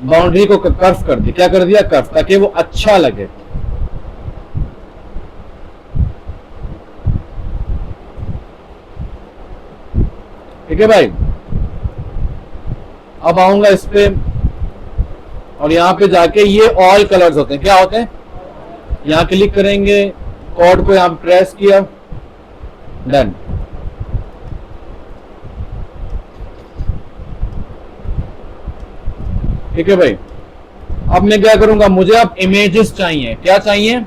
बाउंड्री को कर्व कर दिया। क्या कर दिया, कर्व, ताकि वो अच्छा लगे। ठीक है भाई। अब आऊंगा इस पे, और यहां पे जाके ये ऑल कलर्स होते हैं। क्या होते हैं, यहां क्लिक करेंगे, कोड को यहां प्रेस किया, डन। ठीक है भाई। अब मैं क्या करूंगा, मुझे अब इमेजेस चाहिए। क्या चाहिए,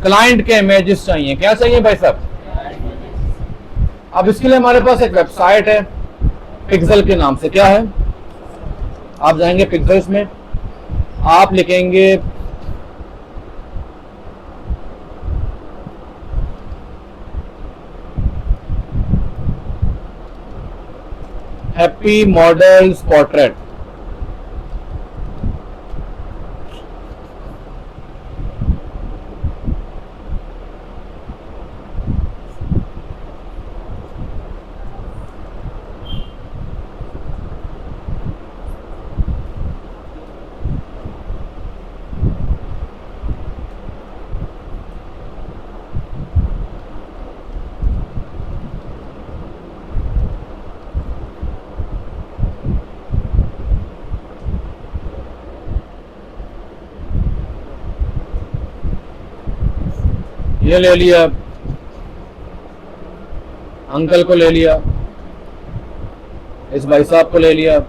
क्लाइंट के इमेजेस चाहिए। क्या चाहिए भाई साहब। अब इसके लिए हमारे पास एक वेबसाइट है पिक्सल के नाम से। क्या है, आप जाएंगे पिक्सल्स में, आप लिखेंगे हैप्पी मॉडल्स पोर्ट्रेट। ये ले लिया, अंकल को ले लिया, इस भाई साहब को ले लिया।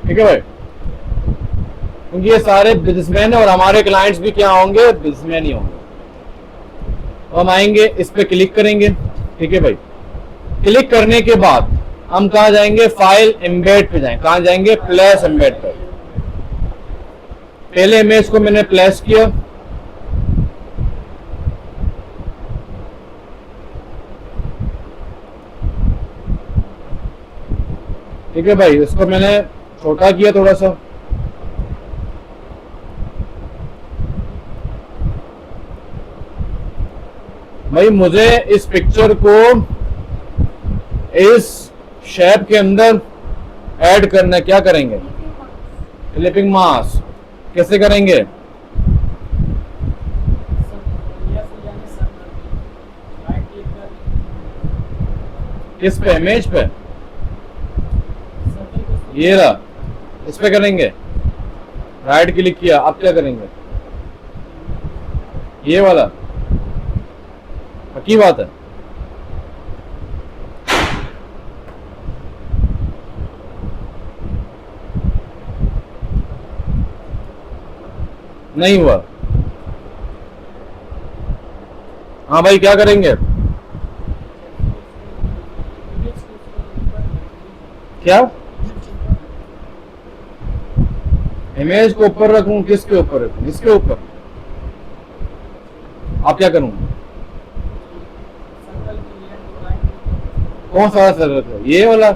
ठीक है भाई, क्योंकि ये सारे बिजनेसमैन है और हमारे क्लाइंट्स भी क्या होंगे, बिजनेसमैन ही होंगे। तो हम आएंगे, इस पे क्लिक करेंगे। ठीक है भाई, क्लिक करने के बाद हम कहा जाएंगे, फाइल एम्बेड पे जाएं। कहां जाएंगे, प्लेस एम्बेड पे। पहले इमेज को मैंने प्लेस किया, ठीक है भाई, इसको मैंने छोटा किया थोड़ा सा। भाई मुझे इस पिक्चर को इस शेप के अंदर ऐड करना है। क्या करेंगे, क्लिपिंग मास्क। कैसे करेंगे, किस पे, इमेज पे, ये रहा, इस पे करेंगे, राइट क्लिक किया। अब क्या करेंगे, ये वाला। पक्की बात है, नहीं हुआ। हाँ भाई, क्या करेंगे, क्या इमेज को ऊपर रखूं, किसके ऊपर रखूं, इसके ऊपर। आप क्या करूं, कौन सा सर रखो, ये वाला,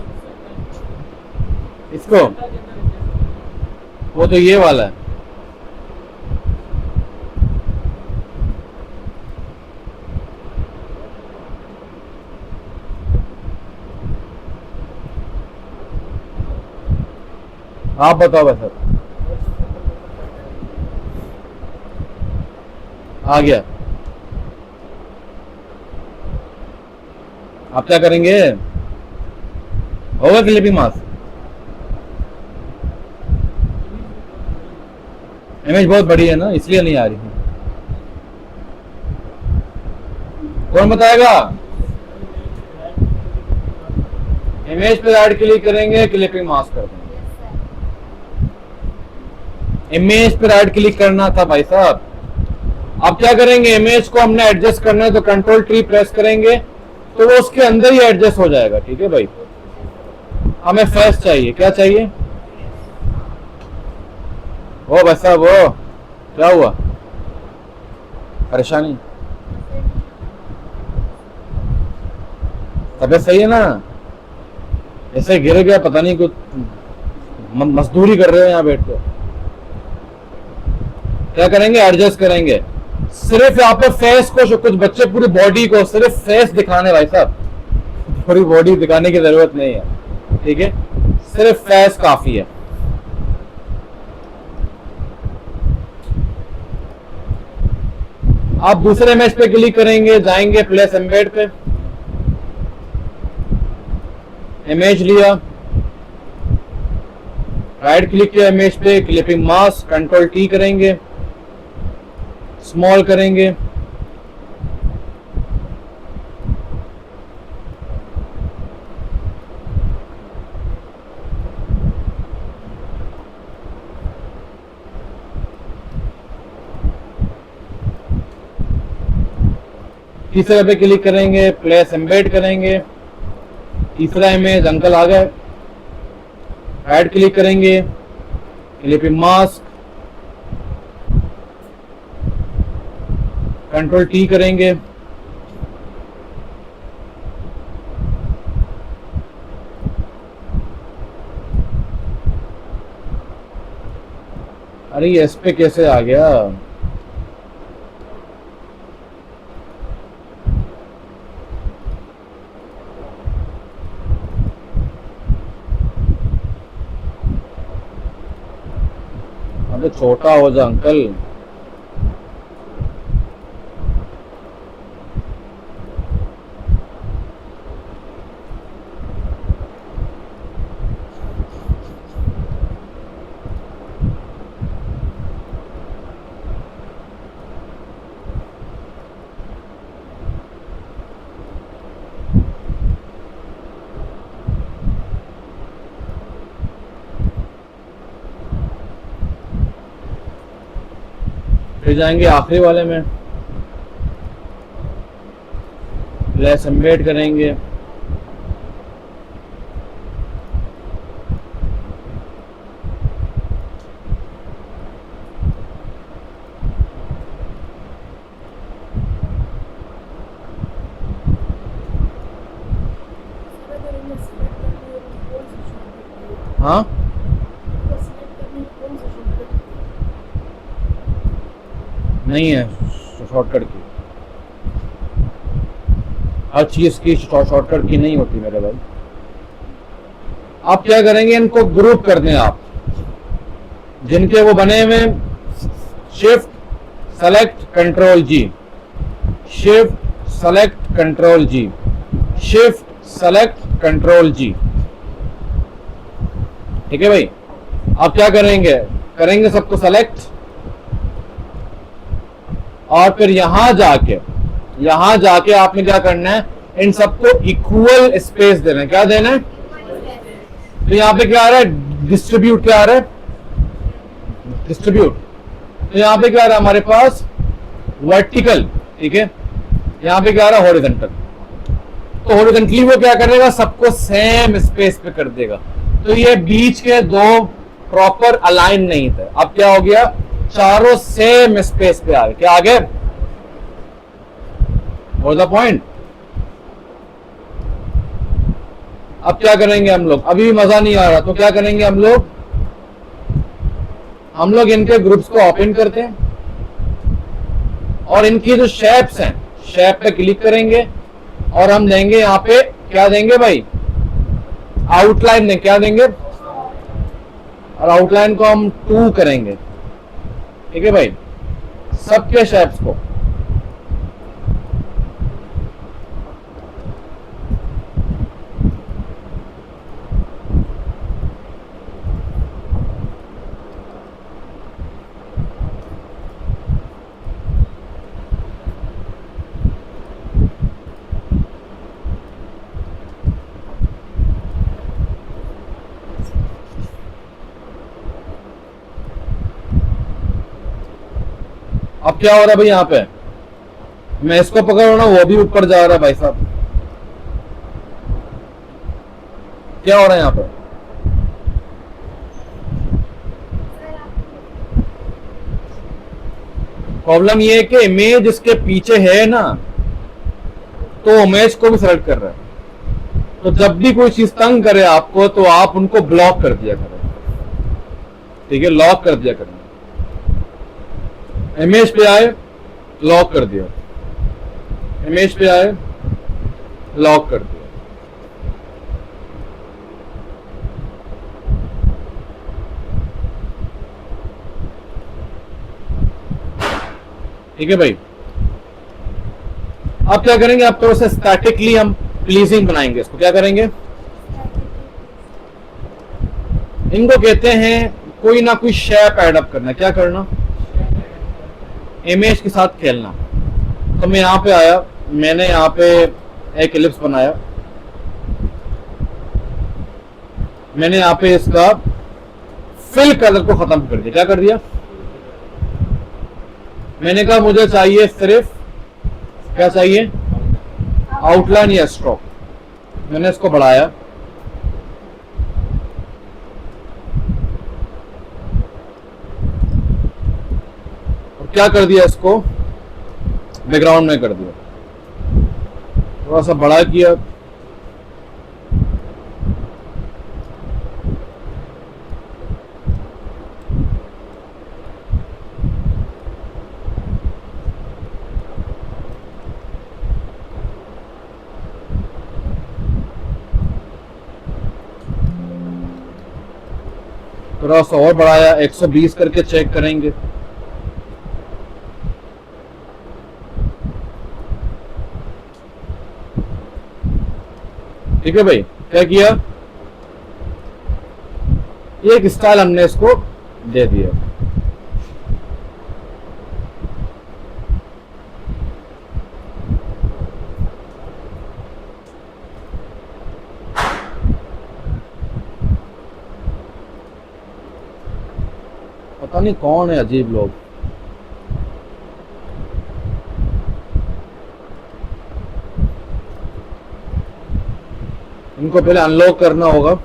इसको, वो तो ये वाला है। आप बताओ सर, आ गया। आप क्या करेंगे, होगा क्लिपिंग मास्क। इमेज बहुत बड़ी है ना, इसलिए नहीं आ रही है। कौन बताएगा? इमेज पे राइट क्लिक करेंगे, क्लिपिंग मास्क कर देंगे। इमेज पे राइट क्लिक करना था भाई साहब। अब क्या करेंगे, इमेज को हमने एडजस्ट करना है तो कंट्रोल टी प्रेस करेंगे तो वो उसके अंदर ही एडजस्ट हो जाएगा। ठीक है भाई, हमें फेस चाहिए। क्या चाहिए? वो भाई साहब, वो क्या हुआ? परेशानी? तबीयत सही है ना? ऐसे गिर गया, पता नहीं कुछ मजदूरी कर रहे हो यहाँ बैठ के। क्या करेंगे, एडजस्ट करेंगे। सिर्फ यहाँ पे फेस को, कुछ बच्चे पूरी बॉडी को, सिर्फ फेस दिखाने भाई साहब, पूरी बॉडी दिखाने की जरूरत नहीं है। ठीक है, सिर्फ फेस काफी है। आप दूसरे इमेज पे क्लिक करेंगे, जाएंगे प्लेस एम्बेड पे, इमेज लिया, राइट क्लिक किया इमेज पे, क्लिपिंग मास्क, कंट्रोल टी करेंगे, स्मॉल करेंगे, तीसरे पे क्लिक करेंगे, प्लेस एम्बेड करेंगे, तीसरा इमेज अंकल आ गए, राइट क्लिक करेंगे, क्लिपिंग मास्क, कंट्रोल टी करेंगे, अरे ये इस पे कैसे आ गया? अरे छोटा हो जा अंकल। फिर जाएंगे आखिरी वाले में, प्लेस एम्बेड करेंगे, हाँ नहीं है शॉर्टकट की, हर चीज की शॉर्टकट की नहीं होती मेरे भाई। आप क्या करेंगे, इनको ग्रुप कर दें आप, जिनके वो बने हुए, शिफ्ट सेलेक्ट कंट्रोल जी, शिफ्ट सेलेक्ट कंट्रोल जी, शिफ्ट सेलेक्ट कंट्रोल जी। ठीक है भाई, आप क्या करेंगे, करेंगे सबको सेलेक्ट, और फिर यहां जाके आपने क्या करना है, इन सबको इक्वल स्पेस देना है। क्या देना है? तो यहां पे क्या आ रहा है, डिस्ट्रीब्यूट। क्या आ रहा है? डिस्ट्रीब्यूट। तो यहां पे क्या आ रहा है हमारे पास, वर्टिकल। ठीक है, यहां पे क्या आ रहा है, हॉरिजॉन्टल। तो हॉरिजॉन्टली वो क्या करेगा, सबको सेम स्पेस पे कर देगा। तो ये बीच के दो प्रॉपर अलाइन नहीं थे, अब क्या हो गया, चारों सेम स्पेस पे आ गए। क्या आ गए? What the point? अब क्या करेंगे हम लोग, अभी भी मजा नहीं आ रहा तो क्या करेंगे हम लोग इनके ग्रुप्स को ओपन करते हैं और इनकी जो शेप्स हैं, शेप पे क्लिक करेंगे और हम देंगे यहां पे, क्या देंगे भाई, आउटलाइन दें। क्या देंगे? और आउटलाइन को हम 2 करेंगे। ठीक है भाई, सबके शेप्स को। अब क्या हो रहा है भाई यहाँ पे, मैं इसको पकड़ रहा हूं, वो भी ऊपर जा रहा है भाई साहब। क्या हो रहा है यहाँ पे? प्रॉब्लम ये है कि इमेज इसके पीछे है ना, तो इमेज को भी सेलेक्ट कर रहा है। तो जब भी कोई चीज तंग करे आपको, तो आप उनको ब्लॉक कर दिया करें, ठीक है, लॉक कर दिया करें। इमेज पे आए, लॉक कर दिया, इमेज पे आए, लॉक कर दिया। ठीक है भाई। अब क्या करेंगे, अब थोड़ा सा स्टैटिकली हम प्लीजिंग बनाएंगे इसको। क्या करेंगे, इनको कहते हैं कोई ना कोई शेप एड अप करना। क्या करना, इमेज के साथ खेलना। तो मैं यहां पे आया, मैंने यहां पे एक एलिप्स बनाया, मैंने यहां पे इसका फिल कलर को खत्म कर दिया। क्या कर दिया, मैंने कहा मुझे चाहिए सिर्फ, क्या चाहिए, आउटलाइन या स्ट्रोक। मैंने इसको बढ़ाया, और क्या कर दिया, इसको बैकग्राउंड में कर दिया, थोड़ा सा बड़ा किया। थोड़ा सा और बढ़ाया, 120 करके चेक करेंगे। ठीक है भाई, क्या किया, एक स्टाइल हमने इसको दे दिया। पता नहीं कौन है अजीब लोग। इनको पहले अनलॉक करना होगा।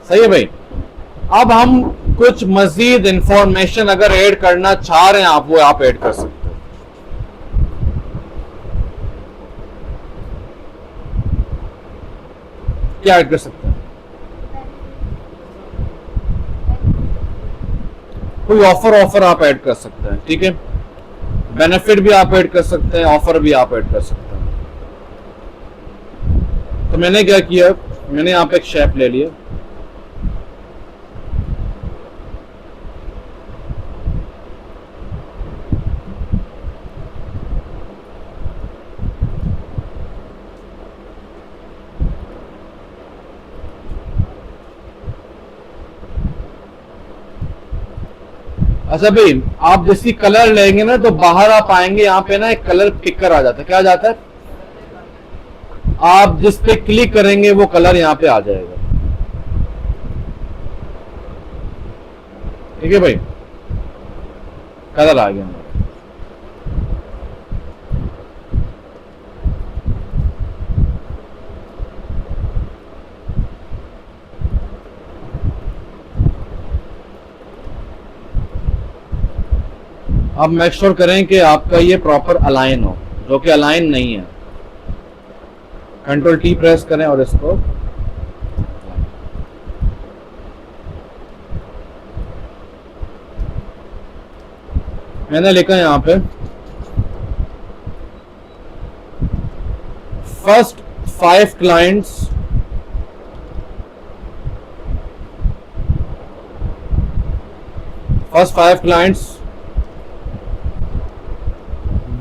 सही है भाई। अब हम कुछ मजीद इंफॉर्मेशन अगर ऐड करना चाह रहे हैं आप, वो आप ऐड कर सकते हैं। क्या ऐड कर सकते हैं, कोई ऑफर आप ऐड कर सकते हैं, ठीक है, बेनिफिट भी आप ऐड कर सकते हैं, ऑफर भी आप ऐड कर सकते हैं। तो मैंने क्या किया, मैंने यहां पे एक शेप ले लिया, अच्छा भाई, आप जैसी कलर लेंगे ना, तो बाहर आप आएंगे, यहाँ पे ना एक कलर पिकर आ जाता है। क्या आ जाता है, आप जिस पे क्लिक करेंगे वो कलर यहाँ पे आ जाएगा। ठीक है भाई, कलर आ गया। अब मेक श्योर करें कि आपका ये प्रॉपर अलाइन हो, जो कि अलाइन नहीं है। कंट्रोल टी प्रेस करें और इसको मैंने लिखा यहां पे फर्स्ट 5 क्लाइंट्स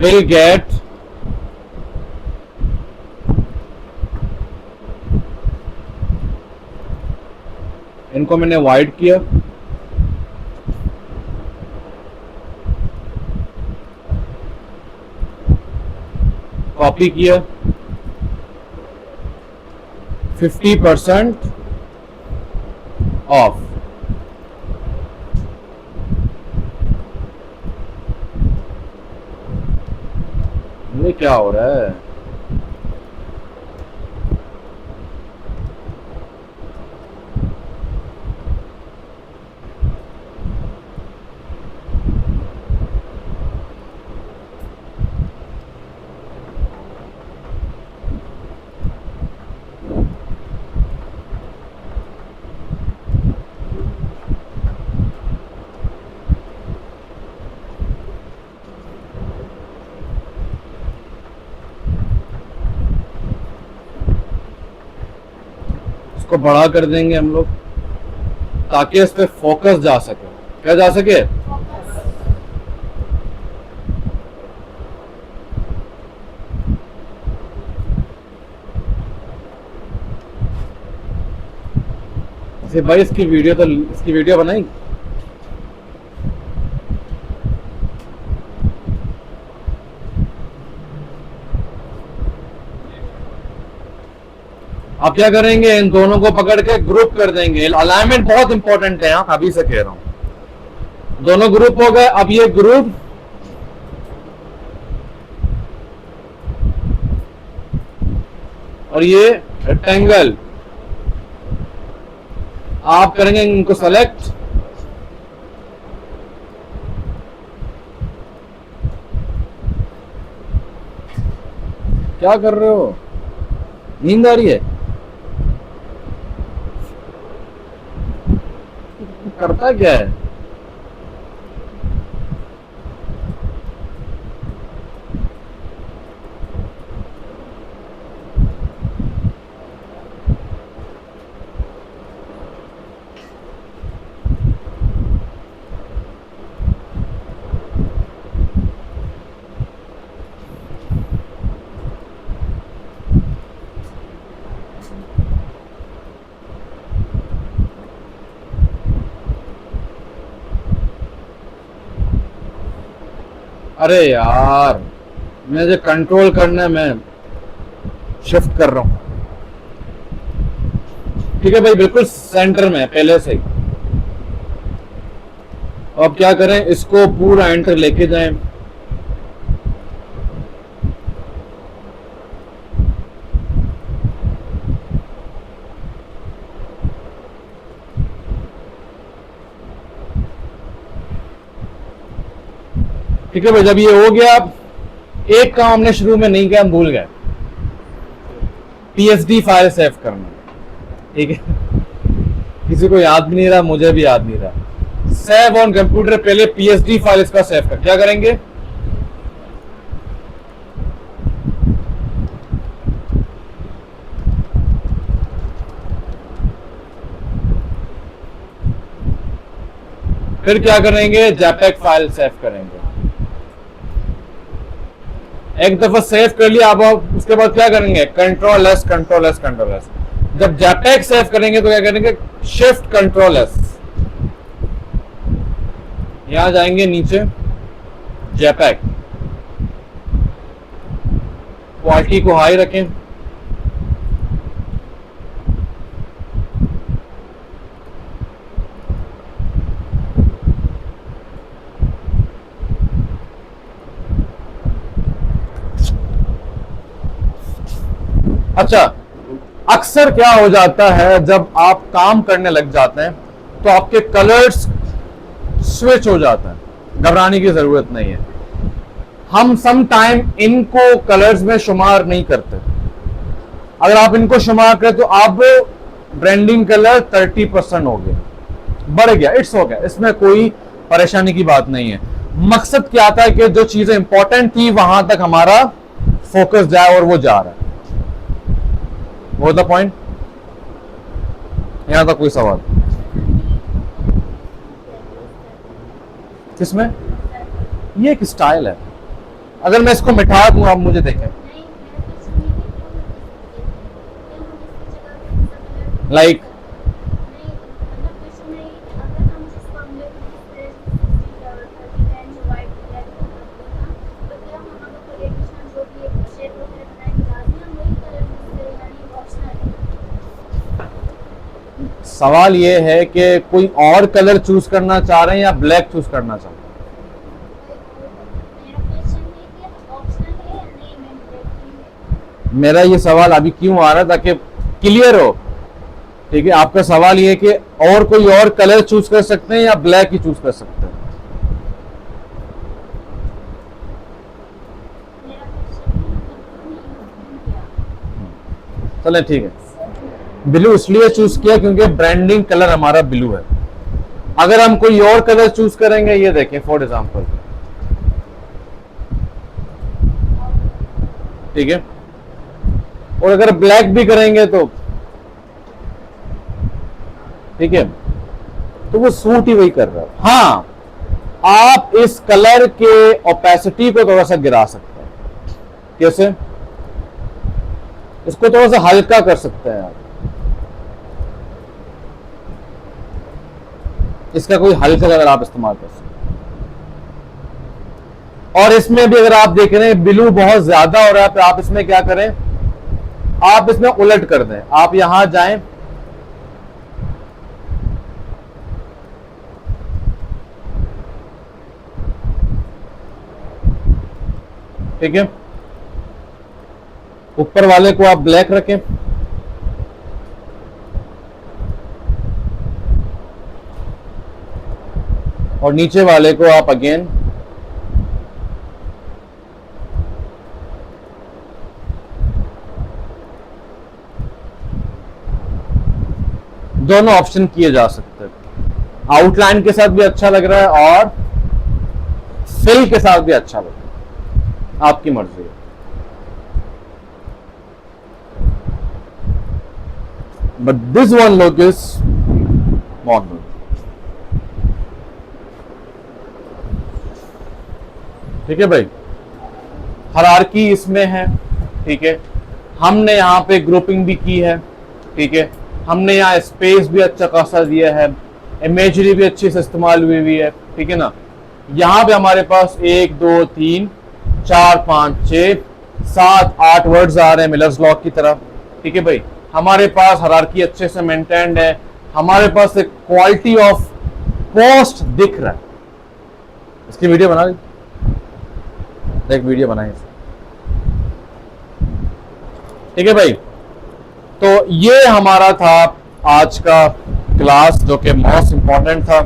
will get इनको मैंने वाइड किया, कॉपी किया, 50% ऑफ। ये क्या हो रहा है? इसको बड़ा कर देंगे हम लोग ताकि इस पे फोकस जा सके। क्या जा सके? भाई इसकी वीडियो बनाई। आप क्या करेंगे, इन दोनों को पकड़ के ग्रुप कर देंगे। अलाइनमेंट बहुत इंपॉर्टेंट है, आप अभी से कह रहा हूं। दोनों ग्रुप हो गए। अब ये ग्रुप और ये रेक्टेंगल, आप करेंगे इनको सेलेक्ट, क्या कर रहे हो? नींद आ रही है? करता क्या है? अरे यार, मैं जो कंट्रोल करना है मैं शिफ्ट कर रहा हूं। ठीक है भाई, बिल्कुल सेंटर में पहले से ही। अब क्या करें, इसको पूरा एंटर लेके जाएं। ठीक है भाई, जब ये हो गया, एक काम हमने शुरू में नहीं किया, हम भूल गए, PSD फाइल सेव करना। ठीक है, किसी को याद भी नहीं रहा, मुझे भी याद नहीं रहा। सेव ऑन कंप्यूटर, पहले PSD फाइल इसका सेव कर। क्या करेंगे, फिर क्या करेंगे, JPEG फाइल सेव करेंगे। एक दफा सेव कर लिया, अब उसके बाद क्या करेंगे, control S control S control S. जब JPEG सेव करेंगे तो क्या करेंगे, शिफ्ट कंट्रोल एस, यहां जाएंगे नीचे, JPEG, क्वालिटी को हाई रखें। अच्छा, अक्सर क्या हो जाता है, जब आप काम करने लग जाते हैं तो आपके कलर्स स्विच हो जाते हैं। घबराने की जरूरत नहीं है, हम सम टाइम इनको कलर्स में शुमार नहीं करते। अगर आप इनको शुमार करें तो अब ब्रांडिंग कलर 30% हो गया, बढ़ गया, इट्स हो गया, इसमें कोई परेशानी की बात नहीं है। मकसद क्या था कि जो चीजें इंपॉर्टेंट थी वहां तक हमारा फोकस जाए, और वो जा रहा है। वो द पॉइंट। यहां तक कोई सवाल? किसमें? ये एक स्टाइल है। अगर मैं इसको मिटा दूं, आप मुझे देखें, लाइक सवाल ये है कि कोई और कलर चूज करना चाह रहे हैं या ब्लैक चूज करना चाह रहे हैं? मेरा ये सवाल अभी क्यों आ रहा है ताकि क्लियर हो, ठीक है। आपका सवाल ये है कि और कोई और कलर चूज कर सकते हैं या ब्लैक ही चूज कर सकते हैं? चले ठीक है, ब्लू इसलिए चूज किया क्योंकि ब्रांडिंग कलर हमारा ब्लू है। अगर हम कोई और कलर चूज करेंगे, ये देखें फॉर एग्जांपल, ठीक है, और अगर ब्लैक भी करेंगे तो ठीक है, तो वो सूट ही वही कर रहा है। हाँ, आप इस कलर के ओपेसिटी को थोड़ा सा गिरा सकते हैं। कैसे? इसको थोड़ा सा हल्का कर सकते हैं आप। इसका कोई हल्का कलर आप इस्तेमाल कर सकते हैं। और इसमें भी अगर आप देख रहे हैं ब्लू बहुत ज्यादा हो रहा है तो आप इसमें क्या करें, आप इसमें उलट कर दें। आप यहां जाएं, ठीक है, ऊपर वाले को आप ब्लैक रखें, और नीचे वाले को आप अगेन दोनों ऑप्शन किए जा सकते हैं। आउटलाइन के साथ भी अच्छा लग रहा है और फिल के साथ भी अच्छा लग रहा है, आपकी मर्जी है। But this one look is modern. ठीक है भाई, हायरार्की इसमें है, ठीक है। हमने यहां पे ग्रुपिंग भी की है, ठीक है। हमने यहाँ स्पेस भी अच्छा खासा दिया है, इमेजरी भी अच्छी से इस्तेमाल हुई है, ठीक है ना। यहाँ पे हमारे पास 1 2 3 4 5 6 7 8 वर्ड्स आ रहे हैं मिलर्स लॉ की तरह, ठीक है भाई। हमारे पास हायरार्की अच्छे से मेंटेन्ड है, हमारे पास एक क्वालिटी ऑफ पोस्ट दिख रहा है। इसकी वीडियो बना ली, एक वीडियो बनाई, ठीक है भाई। तो ये हमारा था आज का क्लास जो कि मोस्ट इंपॉर्टेंट था।